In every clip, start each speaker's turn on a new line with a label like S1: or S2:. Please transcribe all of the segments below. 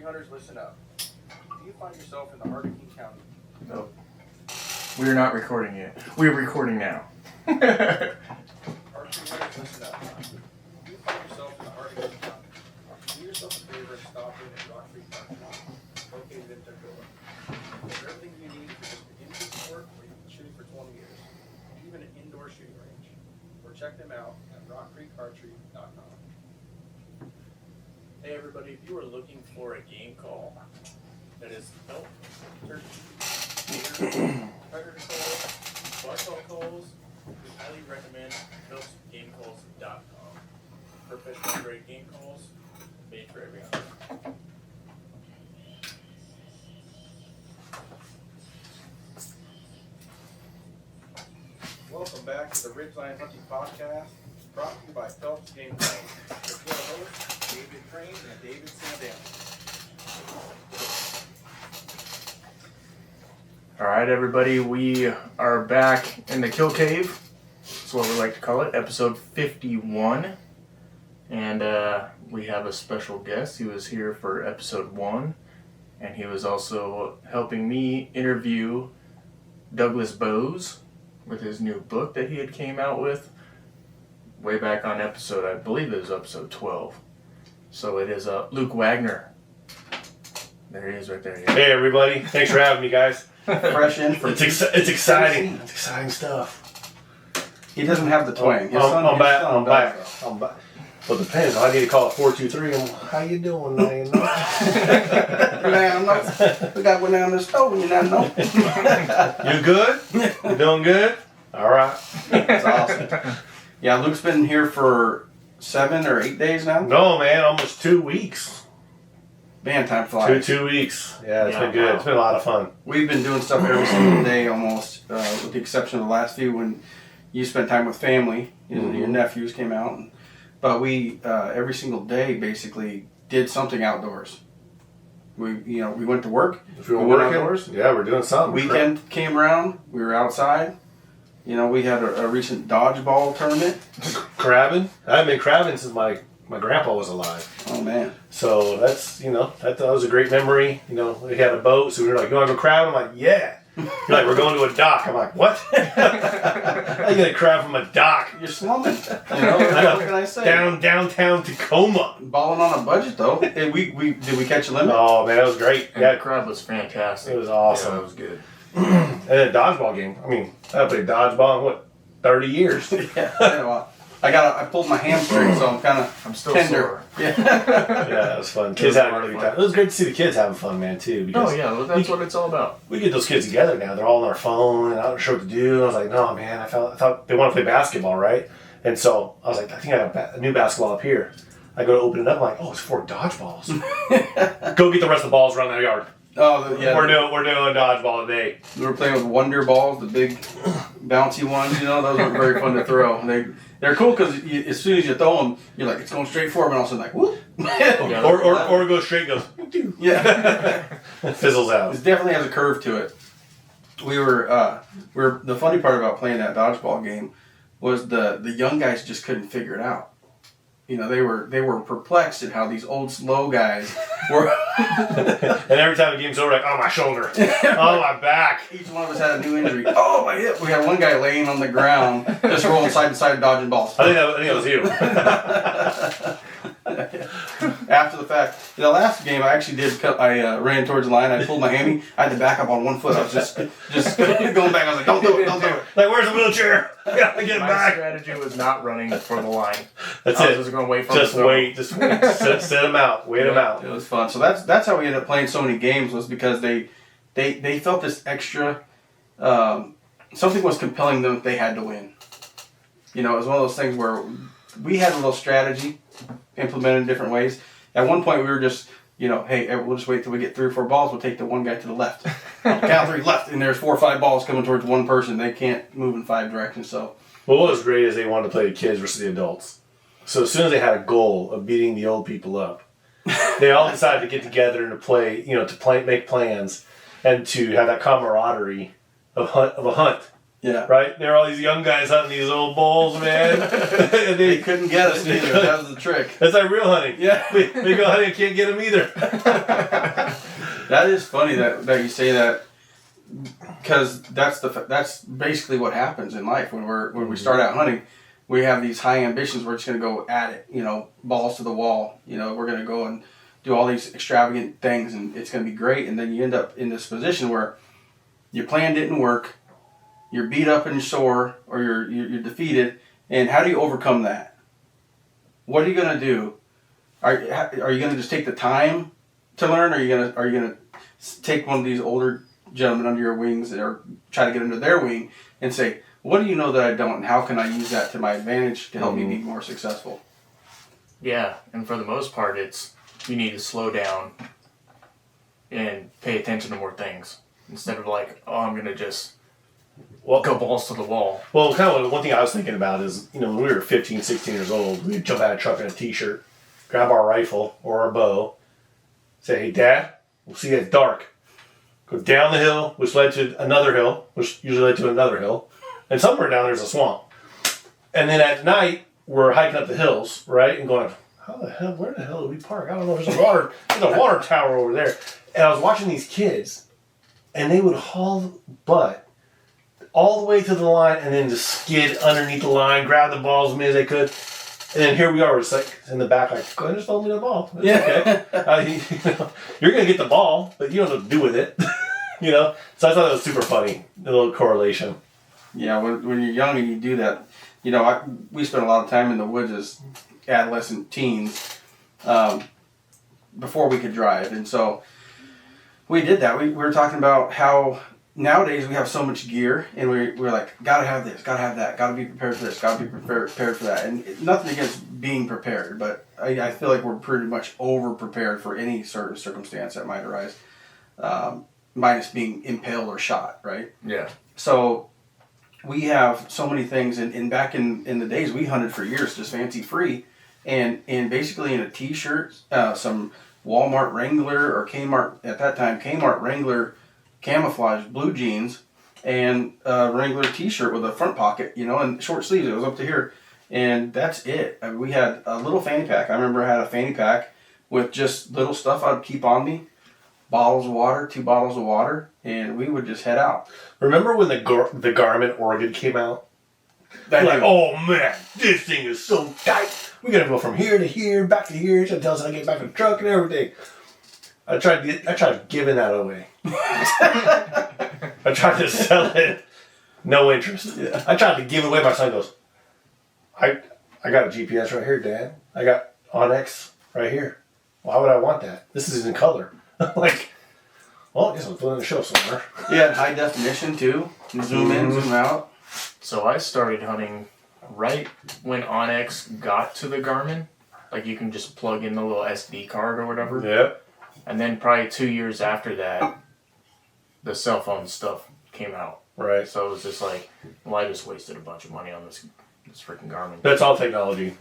S1: hunters, listen up. Do you find yourself in the heart of King County?
S2: No. We're not recording yet. We're recording now.
S1: Archery hunters, listen up. Do you find yourself in the heart of King County? Do yourself a favor and stop in at Rock Creek Archery, located in Tacoma. They have everything you need for just an indoor sport where you've been shooting for 20 years, even an indoor shooting range. Or check them out at rockcreekarchery.com.
S3: Hey everybody, if you are looking for a game call that is elk, turkey, deer, predator calls, waterfowl calls, we highly recommend elkgamecalls.com. Professional grade game calls made for every hunter.
S1: Welcome back to the Ridgeline Hunting Podcast, brought to you by Phelps Game Calls. With your hosts, David Crane and David Sandan.
S2: Alright, everybody, we are back in the Kill Cave. That's what we like to call it, episode 51. And we have a special guest. He was here for episode 1. And he was also helping me interview Douglas Bose with his new book that he had came out with way back on episode, I believe it was episode 12. So it is Luke Wagner. There he is right there. Yeah.
S4: Hey everybody, thanks for having me, guys.
S1: Fresh in from
S4: It's exciting. It's exciting stuff.
S1: He doesn't have the twang.
S4: I'm back. Well, it depends. I need to call it 423. How you doing, man?
S1: We got one down the stove and you not know.
S4: You good? You doing good? All right.
S1: That's awesome. Yeah, Luke's been here for 7 or 8 days now.
S4: No, man, almost 2 weeks.
S1: Man, time flies.
S4: Two weeks. Yeah, it's been good.
S2: Wow.
S4: It's been a lot of fun.
S1: We've been doing stuff every single day almost, with the exception of the last few when you spent time with family. Your nephews came out. But we, every single day, basically did something outdoors. We went to work.
S4: If you were
S1: went
S4: working,
S1: outdoors.
S4: yeah, we're doing something.
S1: Weekend came around. We were outside. We had a recent dodgeball tournament.
S4: Crabbing. I haven't been crabbing since my grandpa was alive.
S1: Oh man!
S4: So that's that was a great memory. We had a boat, so we were like, "You want to go crab?" I'm like, "Yeah." You're like, "We're going to a dock." I'm like, "What? How you gonna crab from a dock?"
S1: You're slumming. What can I say?
S4: Downtown Tacoma.
S1: Balling on a budget though. Did we catch a limit?
S4: Oh man, that was great.
S2: And the crab was fantastic.
S4: It was awesome.
S2: Yeah, it was good.
S4: And then dodgeball game. I mean, I played dodgeball in 30 years.
S1: Yeah. I pulled my hamstring, so I'm
S2: still
S1: tender.
S2: sore.
S4: Yeah, it was fun. Kids had a really good time. It was great to see the kids having fun, man, too.
S2: Oh yeah, well, that's what it's all about.
S4: We get those kids together now. They're all on their phone, and I don't sure what to do. I was like, no, man, I thought they want to play basketball, right? And so I was like, I think I got a new basketball up here. I go to open it up. I'm like, oh, it's 4 dodgeballs. Go get the rest of the balls around the yard.
S1: Oh yeah.
S4: We're doing dodgeball today.
S1: We were playing with Wonder Balls, the big bouncy ones. Those are very fun to throw. They're cool because as soon as you throw them, you're like, it's going straight forward, and all of a sudden, like, whoop.
S4: Or it goes straight, goes.
S1: Yeah.
S4: Fizzles out.
S1: It definitely has a curve to it. We were the funny part about playing that dodgeball game was the young guys just couldn't figure it out. They were perplexed at how these old slow guys were.
S4: And every time the game's over, like, oh, my shoulder, oh, my back.
S1: Each one of us had a new injury. Oh, my hip. We had one guy laying on the ground, just rolling side to side, dodging balls.
S4: I think that was you.
S1: After the fact, the last game I actually did. I ran towards the line. I pulled my hammy. I had to back up on one foot. I was just going back. I was like, don't do it.
S4: Like, where's the wheelchair? I gotta get
S2: My
S4: back.
S2: strategy was not running for the line.
S4: That's
S2: I
S4: it.
S2: was just going to wait for
S4: Just
S2: him to
S4: wait. Set them out. Wait them out.
S1: It was fun. So that's how we ended up playing so many games, was because they felt this extra. Something was compelling them that they had to win. It was one of those things where we had a little strategy implemented in different ways. At one point, we were just, hey, we'll just wait till we get 3 or 4 balls. We'll take the one guy to the left. Count 3 left, and there's 4 or 5 balls coming towards one person. They can't move in 5 directions. So,
S4: Well, what was great is they wanted to play the kids versus the adults. So as soon as they had a goal of beating the old people up, they all decided to get together and to play, make plans, and to have that camaraderie of a hunt.
S1: Yeah.
S4: Right? There are all these young guys hunting these old bulls, man. And
S1: They couldn't get us either. That was the trick.
S4: That's like real hunting.
S1: Yeah.
S4: We go hunting and can't get them either.
S1: That is funny that you say that, because that's basically what happens in life when we start out hunting. We have these high ambitions. We're just going to go at it, balls to the wall. We're going to go and do all these extravagant things, and it's going to be great. And then you end up in this position where your plan didn't work. You're beat up and you're sore, or you're defeated. And how do you overcome that? What are you going to do? Are you going to just take the time to learn? Or are you gonna take one of these older gentlemen under your wings, or try to get under their wing and say, what do you know that I don't, and how can I use that to my advantage to help me be more successful?
S2: Yeah, and for the most part, you need to slow down and pay attention to more things instead of like, oh, I'm gonna just go balls to the wall.
S4: Well, kind of one thing I was thinking about is, when we were 15, 16 years old, we'd jump out of a truck in a t-shirt, grab our rifle or our bow, say, hey, Dad, we'll see you at dark. Go down the hill, which led to another hill, which usually led to another hill. And somewhere down there's a swamp. And then at night, we're hiking up the hills, right? And going, where the hell did we park? I don't know, there's a water tower over there. And I was watching these kids, and they would haul butt all the way to the line and then just skid underneath the line, grab the balls as many as they could. And then here we are, it's like in the back, like, go ahead and just hold me the ball. It's okay. You're going to get the ball, but you don't know what to do with it. So I thought that was super funny, a little correlation.
S1: Yeah, when you're young and you do that, we spent a lot of time in the woods as adolescent teens before we could drive. And so we did that. We were talking about how nowadays we have so much gear, and we're like, gotta have this, gotta have that, gotta be prepared for this, gotta be prepared for that. And nothing against being prepared, but I feel like we're pretty much over-prepared for any sort of circumstance that might arise, minus being impaled or shot, right?
S2: Yeah.
S1: So we have so many things, and back in the days, we hunted for years just fancy free, and basically in a t-shirt, some Walmart Wrangler or Kmart, at that time, Kmart Wrangler camouflage blue jeans, and a Wrangler t-shirt with a front pocket, and short sleeves. It was up to here, and that's it. I mean, we had a little fanny pack. I remember I had a fanny pack with just little stuff I'd keep on me, bottles of water, 2 bottles of water, and we would just head out.
S4: Remember when the Garmin Oregon came out? Like, oh man, this thing is so tight. We gotta go from here to here, back to here. It's gonna tell us how to get back to the truck and everything. I tried giving that away. I tried to sell it. No interest.
S1: Yeah.
S4: I tried to give it away. My son goes, I got a GPS right here, Dad. I got Onyx right here. Why would I want that? This is in color. Like, well, I guess I'll put it in the show somewhere.
S1: Yeah, high definition too. Zoom in, zoom out.
S2: So I started hunting right when Onyx got to the Garmin. Like, you can just plug in the little SD card or whatever.
S4: Yep.
S2: And then probably 2 years after that, the cell phone stuff came out.
S4: Right.
S2: So it was just like, well, I just wasted a bunch of money on this freaking Garmin.
S4: That's all technology.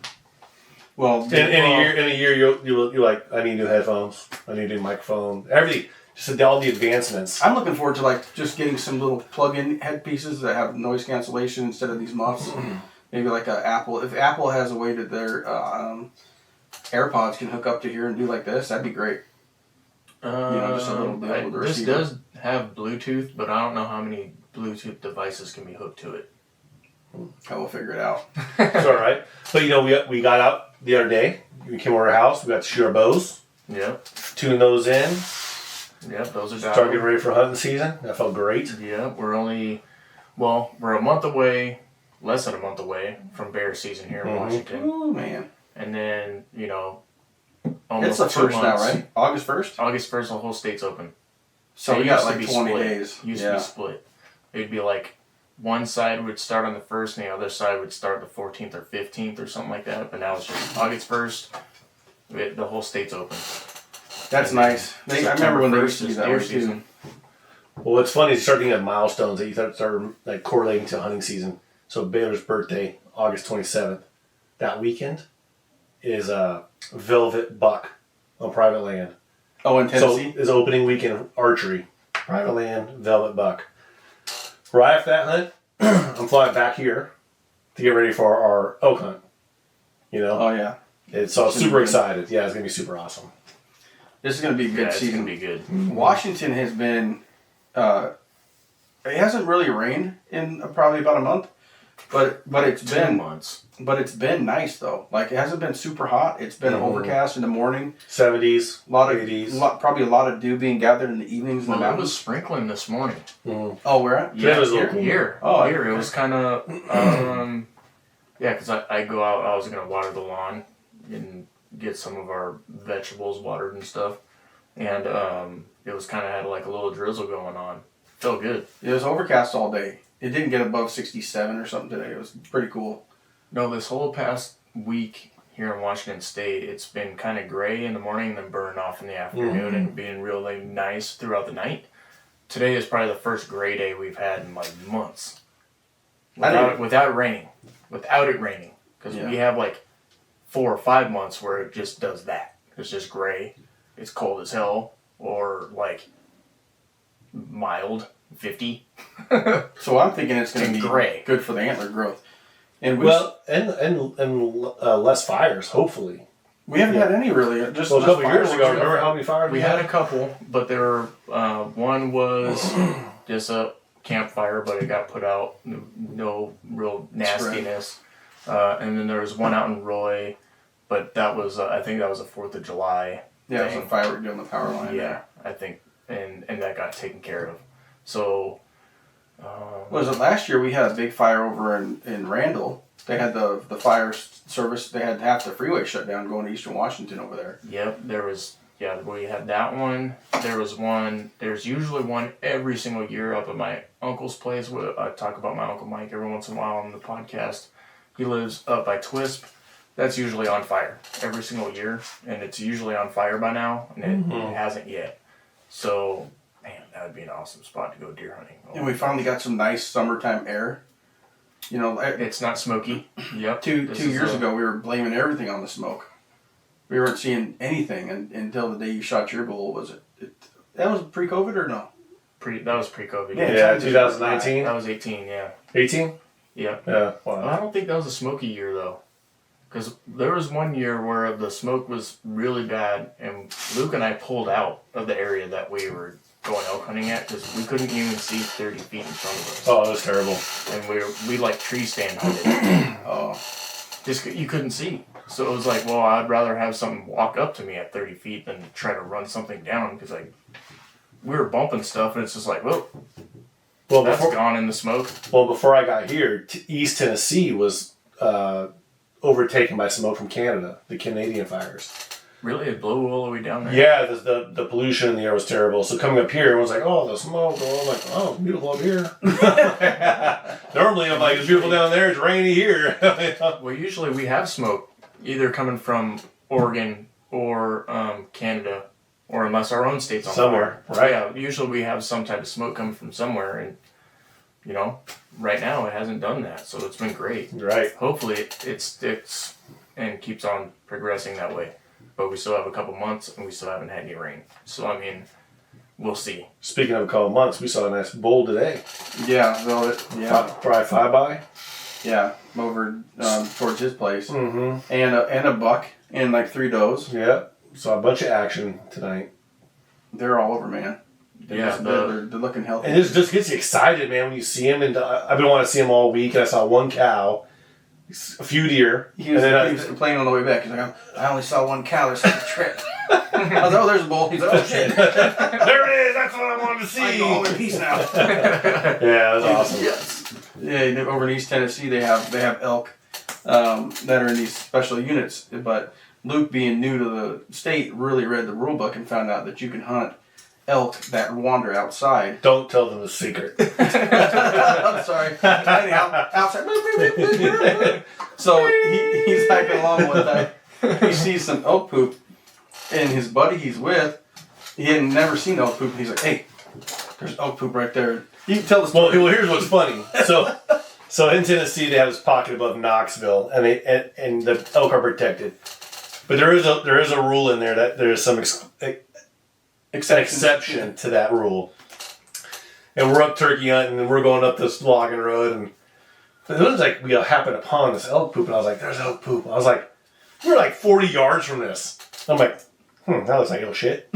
S1: Well,
S4: In a year, you're like, I need new headphones. I need a new microphone. Everything. Just all the advancements.
S1: I'm looking forward to like just getting some little plug-in headpieces that have noise cancellation instead of these muffs. Maybe like a Apple. If Apple has a way that their AirPods can hook up to here and do like this, that'd be great. Just a little deal with the
S2: this
S1: receiver.
S2: does have Bluetooth, but I don't know how many Bluetooth devices can be hooked to it.
S1: I will figure it out.
S4: It's all right. But we got out the other day. We came over to our house. We got to shoot our bows.
S2: Yep.
S4: Tune those in.
S2: Yep, those are
S4: Start getting ready for hunting season. That felt great.
S2: Yeah, we're a month away, less than a month away from bear season here in Washington.
S1: Oh man.
S2: And then,
S1: It's
S2: almost
S1: the
S2: 2
S1: first now,
S2: months.
S1: right? August 1st?
S2: August 1st, the whole state's open.
S1: So
S2: It
S1: we got
S2: used to
S1: like
S2: be
S1: 20
S2: split.
S1: days.
S2: Used to be split. It'd be like one side would start on the 1st and the other side would start the 14th or 15th or something like that. But now it's just August 1st, the whole state's open.
S1: That's nice. I remember when they used to do that
S2: deer
S1: way too.
S4: Well, what's funny is you start thinking of milestones that you start like correlating to hunting season. So Baylor's birthday, August 27th. That weekend is a velvet buck on private land.
S1: Oh, in Tennessee?
S4: So is opening weekend of archery. Private land, velvet buck. Right after that hunt, I'm flying back here to get ready for our elk hunt.
S1: Oh, yeah.
S4: So I was super excited. Yeah, it's going to be super awesome.
S1: This is going to be a good
S2: it's
S1: season.
S2: gonna be good.
S1: Washington has been. It hasn't really rained in probably about a month, but it's
S2: 2
S1: been
S2: months.
S1: But it's been nice though. Like it hasn't been super hot. It's been overcast in the morning.
S4: 70s,
S1: A lot of
S4: 80s.
S1: probably a lot of dew being gathered in the evenings in the
S2: Well, it
S1: mountains.
S2: was sprinkling this morning.
S1: Oh, where at?
S4: Yeah, it was a little
S2: here.
S1: Oh,
S2: Here. It was kind of, yeah, because I go out, I was going to water the lawn and get some of our vegetables watered and stuff. And it was kind of had like a little drizzle going on. Felt good.
S1: It was overcast all day. It didn't get above 67 or something today. It was pretty cool.
S2: No, this whole past week here in Washington State, it's been kind of gray in the morning and then burning off in the afternoon and being really nice throughout the night. Today is probably the first gray day we've had in like months. Without it raining. Because we have like 4 or 5 months where it just does that. It's just gray. It's cold as hell. Or like mild, 50.
S1: So I'm thinking it's going to be
S2: gray.
S1: Good for the antler growth. And
S4: less fires, hopefully.
S1: we haven't had any really. Just
S4: Well, a couple
S1: fireworks.
S4: years ago, remember how many fires
S2: We had a couple, but there were one was just a campfire, but it got put out. No real nastiness. And then there was one out in Roy, but that was I think that was a 4th of July.
S1: Yeah, it was a firework down the power line.
S2: Yeah, I think, and that got taken care of. So.
S1: Was it last year we had a big fire over in Randall? They had the fire service. They had half the freeway shut down going to Eastern Washington over there.
S2: Yep, there was. Yeah, we had that one. There was one. There's usually one every single year up at my uncle's place. I talk about my Uncle Mike every once in a while on the podcast. He lives up by Twisp. That's usually on fire every single year, and it's usually on fire by now, and it hasn't yet. So. Man, that would be an awesome spot to go deer hunting.
S1: And we finally got some nice summertime air. You know,
S2: It's not smoky. Yep.
S1: two years ago we were blaming everything on the smoke. We weren't seeing anything until the day you shot your bull. Was it that was pre-COVID or no?
S2: That was pre-COVID.
S4: Yeah, 2019.
S2: That was 18. Yeah.
S4: 18?
S2: Yeah.
S4: Yeah.
S2: Well,
S4: Wow.
S2: I don't think that was a smoky year though, because there was one year where the smoke was really bad, and Luke and I pulled out of the area that we were going elk hunting at because we couldn't even see 30 feet in front of us.
S4: Oh, it was terrible.
S2: And we like tree stand hunted. Just you couldn't see. So it was like, well, I'd rather have something walk up to me at 30 feet than try to run something down because we were bumping stuff and it's just like, whoa, that's gone in the smoke.
S4: Well, before I got here, East Tennessee was overtaken by smoke from Canada, the Canadian fires.
S2: Really? It blew all the way down there?
S4: Yeah, the pollution in the air was terrible. So coming up here, everyone's like, oh, the smoke. Oh, I'm like, oh, it's beautiful up here. Normally, I'm like, it's beautiful down there. It's rainy here.
S2: Well, usually we have smoke either coming from Oregon or Canada, or unless our own state's on
S4: Somewhere,
S2: fire.
S4: right.
S2: Yeah, usually we have some type of smoke coming from somewhere, and right now it hasn't done that, so it's been great.
S4: Right.
S2: Hopefully it sticks and keeps on progressing that way. But we still have a couple months, and we still haven't had any rain. So, I mean, we'll see.
S4: Speaking of a couple months, we saw a nice bull today.
S1: Yeah,
S4: Probably 5 by.
S1: Yeah, over towards his place.
S4: Mm-hmm.
S1: And a buck and like 3 does.
S4: Yeah. Saw a bunch of action tonight.
S1: They're all over, man. They're looking healthy.
S4: And it just gets you excited, man, when you see them. And I've been wanting to see them all week, and I saw one cow, a few deer.
S1: He was complaining on the way back. He's like, I only saw 1 cow. There's such a trip. I was like, oh, there's a bull. He's like, oh, shit.
S4: There it is. That's what I wanted to see.
S1: I can go home in peace now.
S4: Yeah, it was awesome.
S1: Yes. Yeah, over in East Tennessee, they have elk that are in these special units. But Luke, being new to the state, really read the rule book and found out that you can hunt elk that wander outside.
S4: Don't tell them the secret.
S1: I'm sorry. Anyhow, outside. So he's hiking along one time. He sees some elk poop, and his buddy he's with, he had never seen elk poop. And he's like, "Hey, there's elk poop right there." You can tell the story.
S4: Well, here's what's funny. So in Tennessee, they have this pocket above Knoxville, and the elk are protected. But there is a rule in there that there is some exception to that rule. And we're up turkey hunting, and we're going up this logging road, and it was like we happened upon this elk poop, and I was like, "There's elk poop." I was like, "We're like 40 yards from this." I'm like, that looks like elk shit.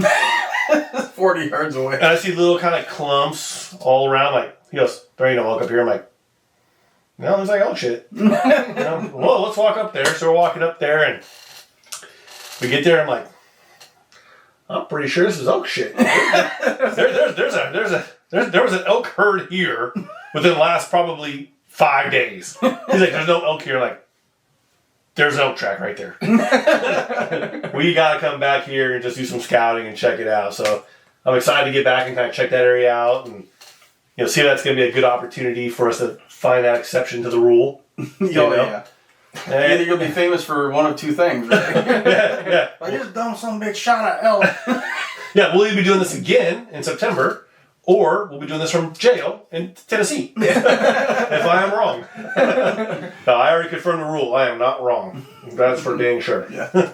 S1: 40 yards away.
S4: And I see little kind of clumps all around. Like, he goes, there ain't no elk up here. I'm like, no, it looks like elk shit. Well, let's walk up there. So we're walking up there, and we get there. I'm like, I'm pretty sure this is elk shit. There was an elk herd here within the last probably 5 days. He's like, there's no elk here. I'm like, there's an elk track right there. We got to come back here and just do some scouting and check it out. So I'm excited to get back and kind of check that area out and see if that's going to be a good opportunity for us to find that exception to the rule.
S1: Yeah. Either you'll be famous for one of two things, right?
S4: Yeah.
S1: I just done some big shot at elk.
S4: Yeah, we'll either be doing this again in September, or we'll be doing this from jail in Tennessee. If I am wrong. No, I already confirmed the rule. I am not wrong. That's for dang sure.
S1: Yeah.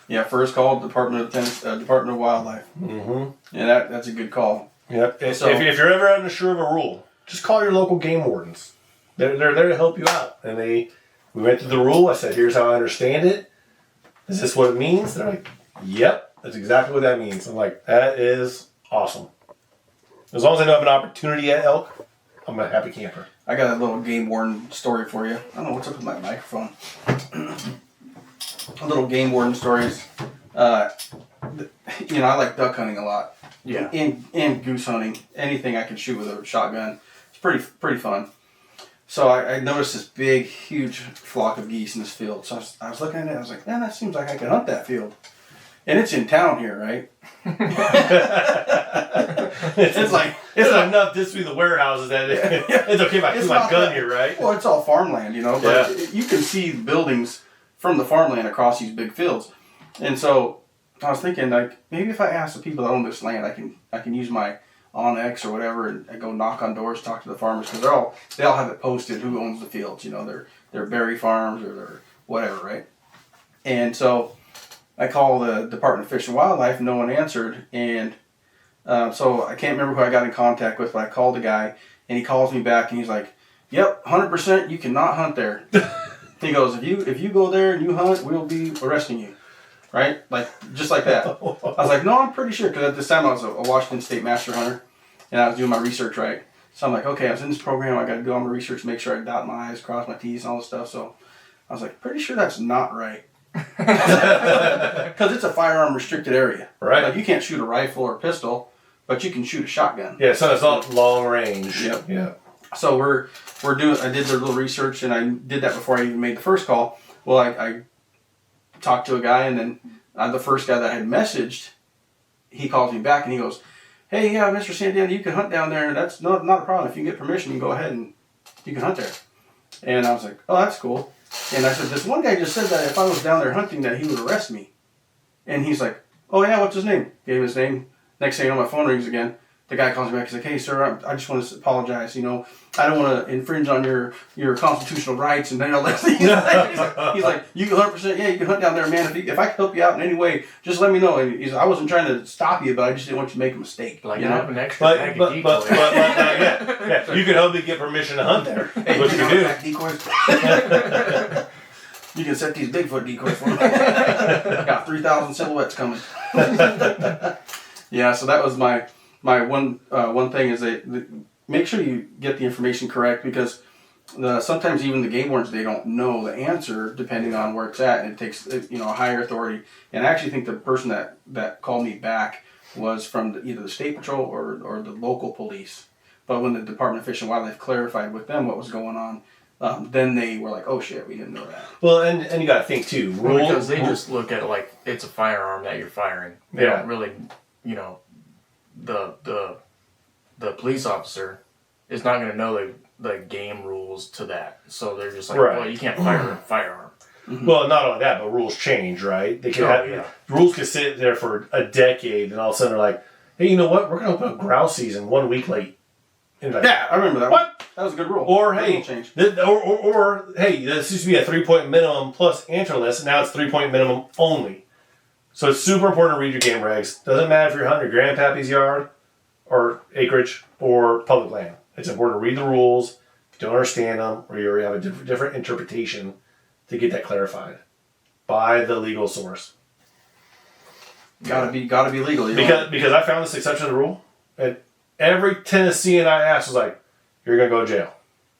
S1: Yeah, first call, Department of Wildlife.
S4: Mm-hmm.
S1: Yeah, that's a good call.
S4: Yep.
S1: So,
S4: if you're ever unsure of a rule, just call your local game wardens. They're there to help you out. And we went through the rule. I said, here's how I understand it. Is this what it means? They're like, yep, that's exactly what that means. I'm like, that is awesome. As long as I know I have an opportunity at elk, I'm a happy camper.
S1: I got a little game warden story for you. I don't know what's up with my microphone. Little game warden stories. I like duck hunting a lot.
S2: Yeah.
S1: And goose hunting. Anything I can shoot with a shotgun. It's pretty fun. So I noticed this big, huge flock of geese in this field. So I was looking at it. I was like, man, that seems like I could hunt that field. And it's in town here, right?
S4: It's not enough just through the warehouses that it's okay if I shoot my gun here, right?
S1: Well, it's all farmland, but you can see the buildings from the farmland across these big fields. And so I was thinking, like, maybe if I ask the people that own this land, I can use my Onyx or whatever and go knock on doors, talk to the farmers, because they all have it posted who owns the fields. They're berry farms or they're whatever, right? And so I call the Department of Fish and Wildlife, no one answered, and so I can't remember who I got in contact with, but I called the guy, and he calls me back, and he's like, "Yep, 100%, you cannot hunt there." He goes, "If you go there and you hunt, we'll be arresting you." Right? Like, just like that. I was like, "No, I'm pretty sure," because at this time I was a Washington State master hunter, and I was doing my research, right? So I'm like, okay, I was in this program, I got to do all my research, make sure I dot my I's, cross my T's, and all this stuff. So I was like, pretty sure that's not right. Because it's a firearm restricted area.
S4: Right.
S1: Like, you can't shoot a rifle or a pistol, but you can shoot a shotgun.
S4: Yeah, so it's not long range.
S1: Yep.
S4: Yeah.
S1: So I did a little research, and I did that before I even made the first call. Well, I talked to a guy, and then the first guy that I had messaged, he calls me back, and he goes, "Hey, yeah, Mr. Sandiana, you can hunt down there. That's not a problem. If you can get permission, you can go ahead and you can hunt there." And I was like, "Oh, that's cool." And I said, "This one guy just said that if I was down there hunting, that he would arrest me." And he's like, "Oh, yeah, what's his name?" Gave him his name. Next thing you know, my phone rings again. The guy calls me back. He's like, "Hey, sir, I just want to apologize. I don't want to infringe on your constitutional rights." And then all that. He's like, "You can 100%, yeah, you can hunt down there, man. If I can help you out in any way, just let me know." And he's like, "I wasn't trying to stop you, but I just didn't want you to make a mistake."
S2: Like, you have an extra
S4: But
S2: bag of decoys.
S4: yeah, you can help me get permission to hunt there.
S1: Hey,
S4: What you can do.
S1: Decoys. You can set these Bigfoot decoys for me. Got 3,000 silhouettes coming. Yeah, so that was my one thing is make sure you get the information correct, because sometimes even the game wardens, they don't know the answer depending on where it's at, and it takes a higher authority. And I actually think the person that called me back was from either the state patrol or the local police. But when the Department of Fish and Wildlife clarified with them what was going on, then they were like, "Oh shit, we didn't know that."
S4: Well, and you got to think too.
S2: Because they just look at it like it's a firearm that you're firing. They don't really, the police officer is not going to know the game rules to that. So they're just like,
S4: right.
S2: "Well, you can't fire a firearm."
S1: Mm-hmm.
S4: Well, not only that, but rules change, right? They can rules could sit there for a decade, and all of a sudden they're like, "Hey, you know what? We're going to open up grouse season 1 week late." And like,
S1: Yeah, I remember that.
S4: What?
S1: That was a good rule.
S4: Or
S1: That
S4: hey,
S1: rule change.
S4: or hey, this used to be a 3-point minimum plus antlerless, and now it's 3-point minimum only. So it's super important to read your game regs. Doesn't matter if you're hunting your grandpappy's yard, or acreage, or public land. It's important to read the rules. If you don't understand them, or you have a different interpretation, to get that clarified by the legal source.
S1: Gotta be legal.
S4: Because I found this exception to the rule, and every Tennessean I asked was like, "You're gonna go to jail."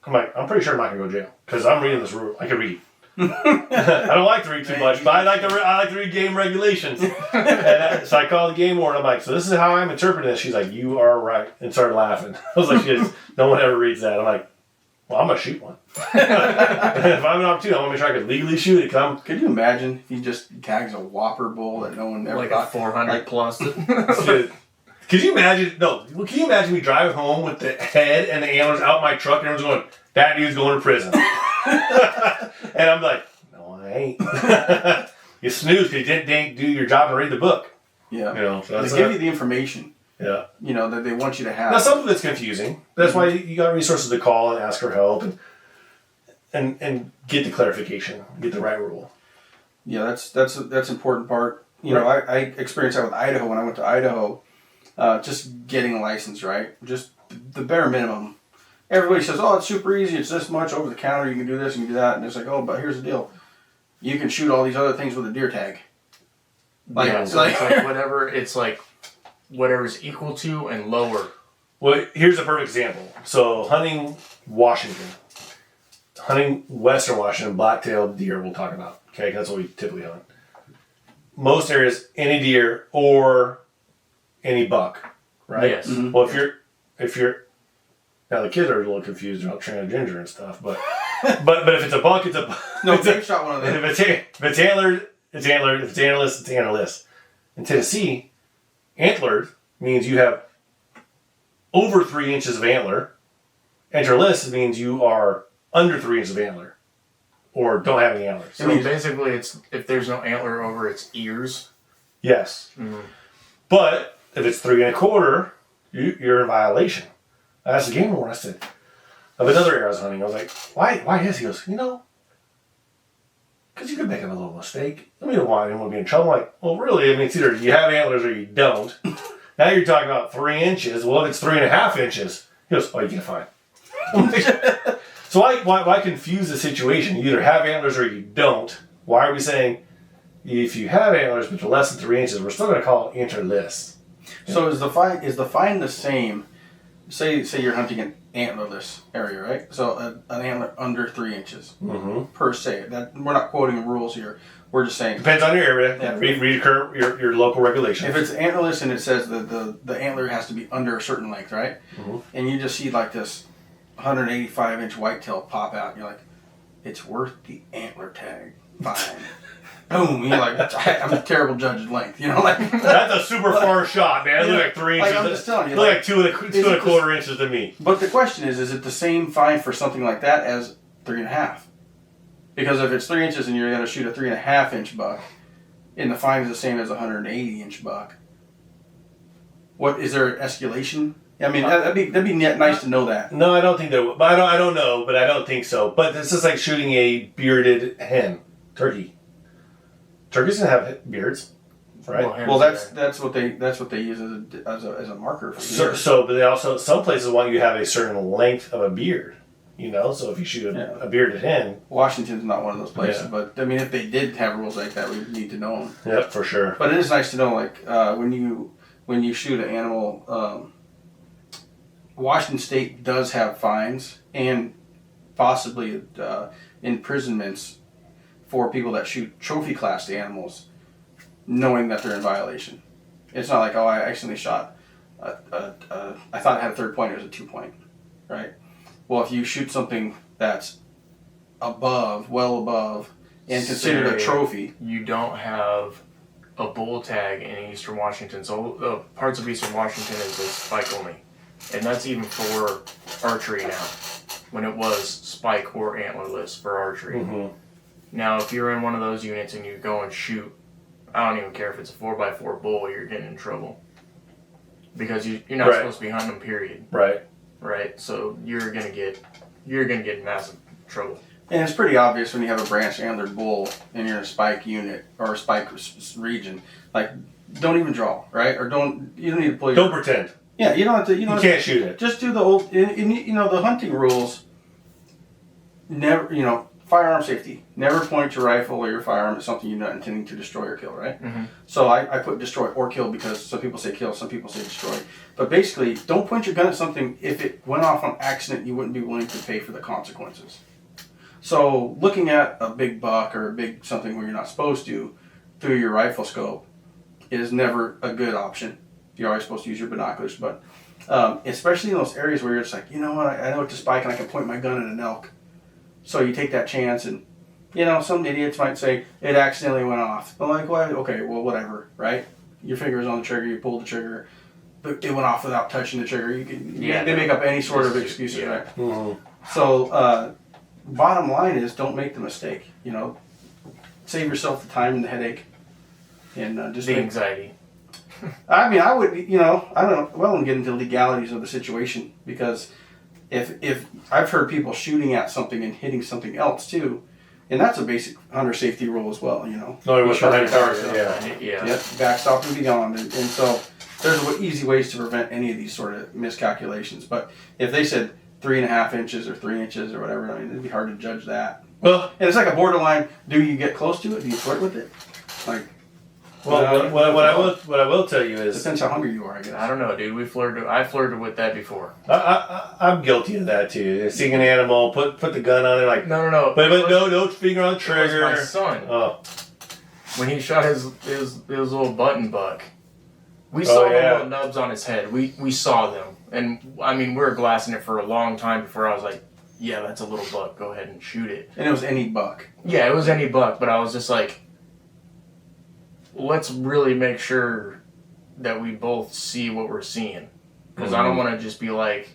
S4: I'm like, I'm pretty sure I'm not gonna go to jail because I'm reading this rule. I can read. I don't like to read too much, but I like to read game regulations. So I called the game warden. I'm like, so this is how I'm interpreting this. She's like, you are right, and started laughing. I was like, no one ever reads that. I'm like, well, I'm gonna shoot one. And if I have an opportunity, I want to make sure I can legally shoot it.
S1: Could you imagine if he just tags a whopper bull that no one ever
S2: like
S1: got?
S2: a 400 plus?
S4: Could you imagine? No. Can you imagine me driving home with the head and the antlers out my truck, and everyone's going, "That dude's going to prison," and I'm like, "No, I ain't." You snooze because you didn't do your job and read the book.
S1: Yeah.
S4: You know, so
S1: they give you the information.
S4: Yeah.
S1: You know that they want you to have.
S4: Now some of it's confusing. That's why you got resources to call and ask for help and get the clarification, get the right rule.
S1: Yeah, that's an important part. You know, I experienced that with Idaho when I went to Idaho. Just getting a license, right? Just the bare minimum. Everybody says, "Oh, it's super easy. It's this much over the counter. You can do this, you can do that." And it's like, "Oh, but here's the deal: you can shoot all these other things with a deer tag."
S2: Like, yeah, so it's like whatever. It's like whatever's equal to and lower.
S4: Well, here's a perfect example. So hunting Washington, hunting Western Washington, black-tailed deer. We'll talk about. Okay, that's what we typically hunt. Most areas, any deer or any buck, right?
S2: Yes.
S4: Mm-hmm. Well, if you're now the kids are a little confused about transgender and stuff, but but if it's a buck, it's a
S1: no. They shot one of them.
S4: If it's antlered, it's antlered. If it's antlerless, it's antlerless. In Tennessee, antlered means you have over 3 inches of antler. Antlerless means you are under 3 inches of antler, or don't have any antlers.
S2: So basically, it's if there's no antler over its ears.
S4: Yes.
S2: Mm-hmm.
S4: But if it's 3 1/4, you're in violation. I asked the game warden, I said, of another area I was hunting, I was like, why is he? He goes, because you could make a little mistake. I mean, why? I didn't want to be in trouble. I'm like, well, really, I mean, it's either you have antlers or you don't. Now you're talking about 3 inches. Well, if it's 3 1/2 inches, he goes, oh, you get a fine. So why confuse the situation? You either have antlers or you don't. Why are we saying if you have antlers but they're less than 3 inches, we're still going to call it antlerless?
S1: So is the fine the same? Say you're hunting an antlerless area, right? So an antler under 3 inches per se. That we're not quoting rules here. We're just saying
S4: depends on your area.
S1: Yeah.
S4: Read your local regulations.
S1: If it's antlerless and it says that the antler has to be under a certain length, right? Mm-hmm. And you just see like this 185-inch whitetail pop out, and you're like, it's worth the antler tag. Fine. Boom. You're like, I'm a terrible judge of length. You know, like
S4: that's a super far shot, man. It looked like 3 inches.
S1: Like, I'm just telling you.
S4: It looked like 2 1/4 inches to me.
S1: But the question is it the same fine for something like that as 3 1/2? Because if it's 3 inches and you're going to shoot a 3 1/2-inch buck, and the fine is the same as a 180-inch buck, what is there an escalation? I mean, that'd be nice to know that.
S4: No, I don't think there. But I don't know. But I don't think so. But it's just like shooting a bearded hen, turkey. Turkeys can have beards, right?
S1: Well, that's what they use as a marker for
S4: but they also some places want you to have a certain length of a beard. So if you shoot a bearded hen,
S1: Washington's not one of those places.
S4: Yeah.
S1: But I mean, if they did have rules like that, we need to know them.
S4: Yep, for sure.
S1: But it is nice to know, like when you shoot an animal. Washington State does have fines and possibly imprisonments for people that shoot trophy class animals, knowing that they're in violation. It's not like, oh, I accidentally shot. I thought it had a 3rd point. It was a 2-point, right? Well, if you shoot something that's well above, and considered a trophy,
S2: you don't have a bull tag in Eastern Washington. So parts of Eastern Washington is spike only. And that's even for archery now, when it was spike or antlerless for archery. Mm-hmm. Now, if you're in one of those units and you go and shoot, I don't even care if it's a 4x4 bull, you're getting in trouble. Because you're not supposed to be hunting them, period.
S4: Right.
S2: Right? So you're gonna get in massive trouble.
S1: And it's pretty obvious when you have a branched antlered bull and you're in a spike unit or a spike region. Like, don't even draw, right? Or you don't need to pull your...
S4: Don't pretend.
S1: Yeah, you don't have to. You
S4: can't shoot it.
S1: Just do the old. The hunting rules. Never, firearm safety. Never point your rifle or your firearm at something you're not intending to destroy or kill, right?
S2: Mm-hmm.
S1: So I put destroy or kill because some people say kill, some people say destroy. But basically, don't point your gun at something if it went off on accident, you wouldn't be willing to pay for the consequences. So looking at a big buck or a big something where you're not supposed to through your rifle scope is never a good option. You're always supposed to use your binoculars, but especially in those areas where you're just like, you know what, I know it's a spike and I can point my gun at an elk. So you take that chance and, some idiots might say, it accidentally went off. I'm like, well, okay, well, whatever, right? Your finger is on the trigger, you pulled the trigger, but it went off without touching the trigger. They make up any sort of excuses, right?
S4: Mm-hmm.
S1: So, bottom line is, don't make the mistake. Save yourself the time and the headache, and just
S2: The anxiety.
S1: I mean, I would, I don't know. Well, I won't get into the legalities of the situation because if I've heard people shooting at something and hitting something else too, and that's a basic hunter safety rule as well.
S4: No, it was behind cars. Yeah.
S1: Yep, backstop and beyond, and so there's easy ways to prevent any of these sort of miscalculations. But if they said 3.5 inches or 3 inches or whatever, I mean, it'd be hard to judge that.
S4: Well,
S1: And it's like a borderline. Do you get close to it? Do you flirt with it? Like,
S4: what I will tell you is,
S1: depends how hungry you are, I guess.
S2: I don't know, dude. I flirted with that before.
S4: I'm guilty of that too. Seeing an animal, put the gun on it, like
S2: No.
S4: but no finger on the
S2: It
S4: trigger.
S2: was my son.
S4: Oh,
S2: When he shot his little button buck, we saw the little nubs on his head. We saw them, and I mean we were glassing it for a long time before I was like, yeah, that's a little buck. Go ahead and shoot it.
S1: And it was any buck.
S2: Yeah, it was any buck, but I was just like, let's really make sure that we both see what we're seeing, because I don't want to just be like,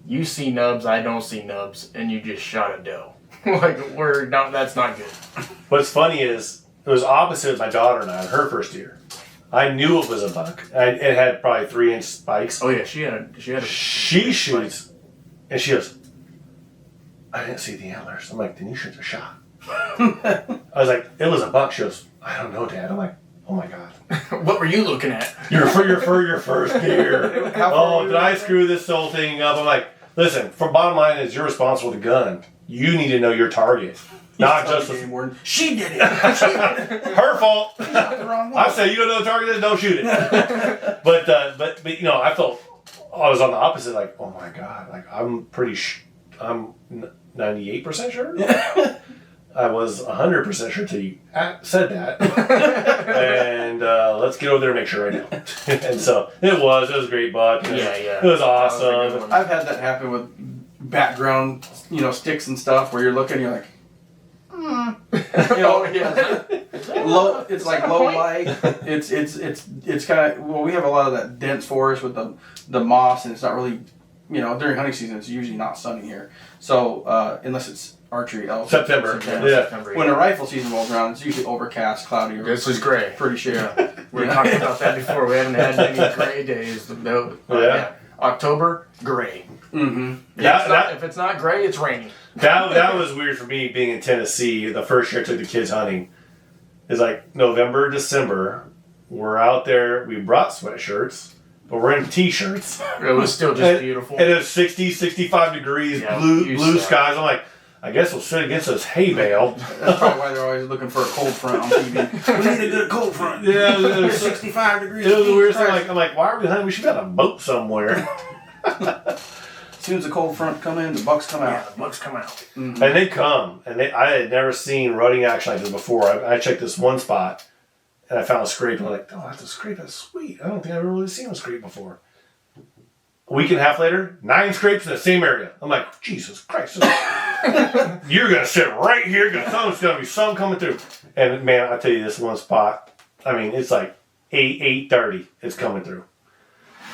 S2: you see nubs, I don't see nubs, and you just shot a doe. That's not good.
S4: what's funny is it was opposite with my daughter and I on her first year. I knew it was a buck. It had probably 3-inch spikes.
S2: Oh yeah, she had a
S4: She shoots, and she goes, I didn't see the antlers. I'm like, then you should have shot. I was like, it was a buck. She goes, I don't know, Dad. I'm like, oh my God.
S2: What were you looking at?
S4: Your first deer. Oh, did I screw this whole thing up? I'm like, listen, for bottom line is you're responsible with the gun. You need to know your target. Not just
S1: she did it.
S4: her fault.
S1: The wrong one.
S4: I say you don't know the target is, don't shoot it. but I felt I was on the opposite. Like, oh my God, like I'm 98% sure. I was 100% sure till you said that. And let's get over there and make sure right now. And so it was a great buck.
S2: Yeah.
S4: It was awesome.
S1: I've had that happen with background, sticks and stuff where you're looking, you're like, low. It's like low light. It's kind of we have a lot of that dense forest with the moss, and it's not really, during hunting season it's usually not sunny here. So unless it's archery elk.
S4: September.
S2: September.
S1: When the rifle season rolls around, it's usually overcast, cloudy.
S2: This is gray.
S1: Pretty shitty.
S2: Yeah. We were talking about that before. We haven't had any gray days. October, gray.
S1: Mm-hmm.
S2: If it's not gray, it's rainy.
S4: That was weird for me being in Tennessee. The first year I took the kids hunting. It's like November, December. We're out there. We brought sweatshirts, but we're in t-shirts.
S2: It was still just beautiful.
S4: And it was 60, 65 degrees, blue skies. I'm like, I guess we'll sit against this hay bale.
S1: That's probably why they're always looking for a cold front on TV. We need a good cold front.
S4: Yeah, it was
S1: 65 degrees.
S4: It was the weirdest thing. I'm like, why are we hunting? We should be on a boat somewhere.
S1: As soon as the cold front come in, the bucks come out.
S2: Yeah, the bucks come out.
S1: Mm-hmm.
S4: And they come. And I had never seen rutting action like this before. I checked this one spot, and I found a scrape. And I'm like, oh, that's a scrape. That's sweet. I don't think I've ever really seen a scrape before. A week and a half later, 9 scrapes in the same area. I'm like, Jesus Christ. You're going to sit right here because there's going to be some coming through. And man, I tell you, this one spot, I mean, it's like 8:30 it's coming through.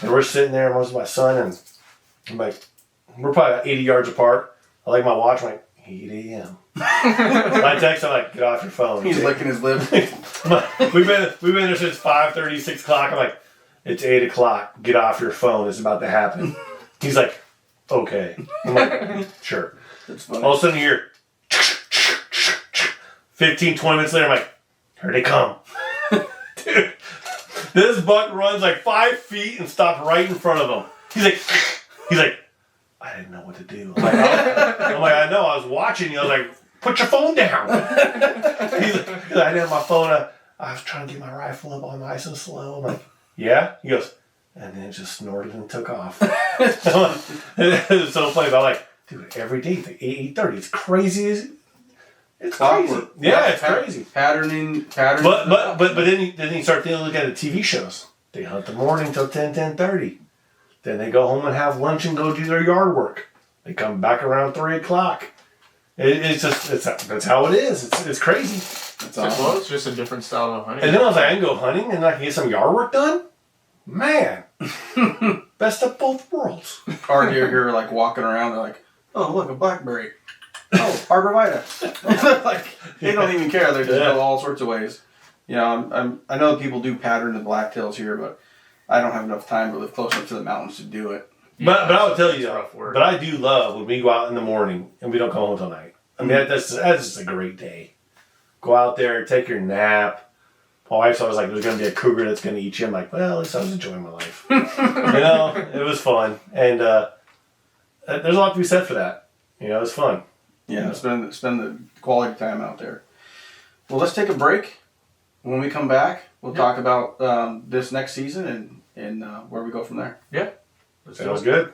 S4: And we're sitting there, and my son, and I'm like, we're probably about 80 yards apart. I like my watch, I'm like, 8 a.m. I text him, like, get off your phone.
S1: He's licking his lips.
S4: We've been there since 5:30, 6 o'clock. I'm like, it's 8 o'clock. Get off your phone. It's about to happen. He's like, okay. I'm like, sure.
S1: That's funny.
S4: All of a sudden you hear 15, 20 minutes later, I'm like, here they come. Dude, this buck runs like 5 feet and stops right in front of him. He's like, I didn't know what to do. I'm like, I know. I was watching you. I was like, put your phone down. He's like, I didn't have my phone. I was trying to get my rifle up on nice and slow. I'm like, yeah? He goes, and then it just snorted and took off. It was so funny. But I'm like, dude, every day, like 8:30. It's crazy. It's crazy. Yeah, it's crazy.
S1: Patterning.
S4: But then you start to look at the TV shows. They hunt the morning till 10:30. Then they go home and have lunch and go do their yard work. They come back around 3 o'clock. That's how it is. It's crazy.
S1: That's awesome.
S2: Well, it's just a different style of hunting.
S4: And then I was like, I can go hunting and I can get some yard work done. Man, best of both worlds.
S1: Or you're like walking around, they're like, oh look, a blackberry. Oh, arborvitae. Like they don't even care. They just go all sorts of ways. You know, I know people do pattern the blacktails here, but I don't have enough time to live close enough to the mountains to do it.
S4: But I would tell you, but I do love when we go out in the morning and we don't come home until night. I mean, that's just a great day. Go out there, take your nap. My wife's always like, there's going to be a cougar that's going to eat you. I'm like, well, at least I was enjoying my life. You know, it was fun. And there's a lot to be said for that. You know, it's fun.
S1: Yeah, spend the quality time out there. Well, let's take a break. When we come back, we'll talk about this next season and where we go from there.
S2: Yeah.
S4: Sounds good.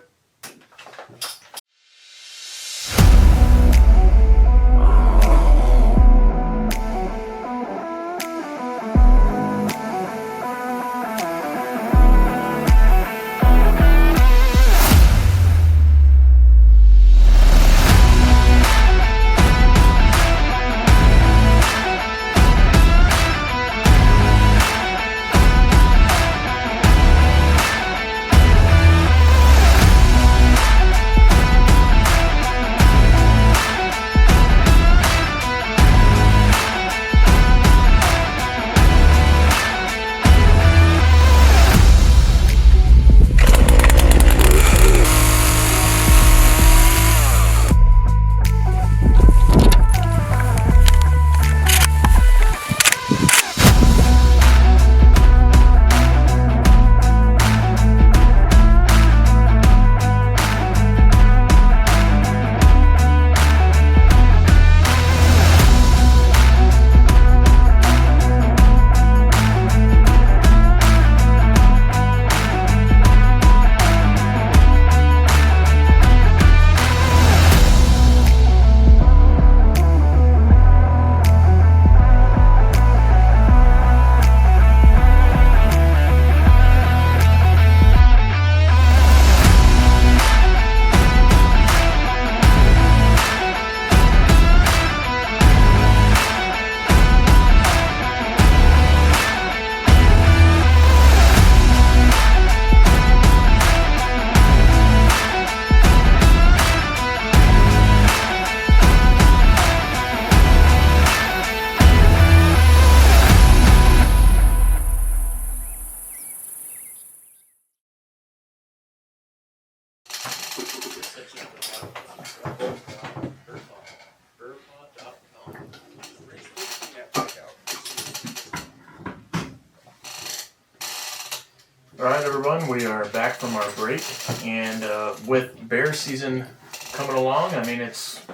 S2: Alright everyone, we are back from our break, and with bear season coming along, I mean it's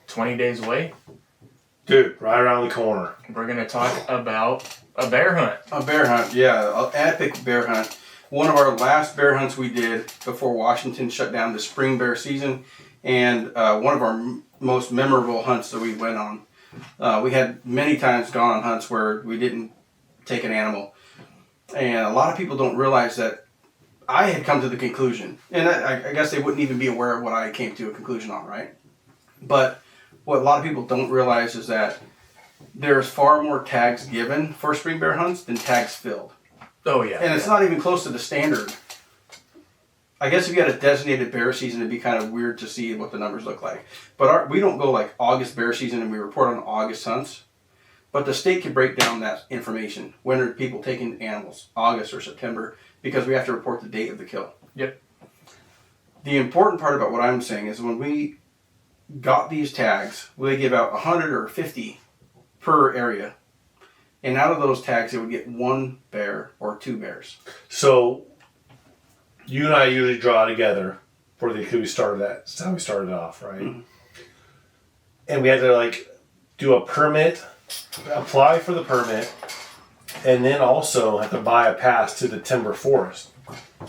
S2: 20 days away.
S4: Dude, right around the corner.
S2: We're going to talk about a bear hunt.
S1: A bear hunt, yeah, an epic bear hunt. One of our last bear hunts we did before Washington shut down the spring bear season, and one of our most memorable hunts that we went on. We had many times gone on hunts where we didn't take an animal. And a lot of people don't realize that I had come to the conclusion, and I guess they wouldn't even be aware of what I came to a conclusion on, right? But what a lot of people don't realize is that there's far more tags given for spring bear hunts than tags filled.
S2: Oh yeah.
S1: And it's not even close to the standard. I guess if you had a designated bear season, it'd be kind of weird to see what the numbers look like. But we don't go like August bear season and we report on August hunts. But the state can break down that information. When are people taking animals? August or September, because we have to report the date of the kill.
S2: Yep.
S1: The important part about what I'm saying is when we got these tags, they give out 100 or 50 per area. And out of those tags, they would get one bear or two bears.
S4: So, you and I usually draw together for the, because we started that. That's how we started off, right? Mm-hmm. and we had to like do a permit, apply for the permit, and then also have to buy a pass to the timber forest.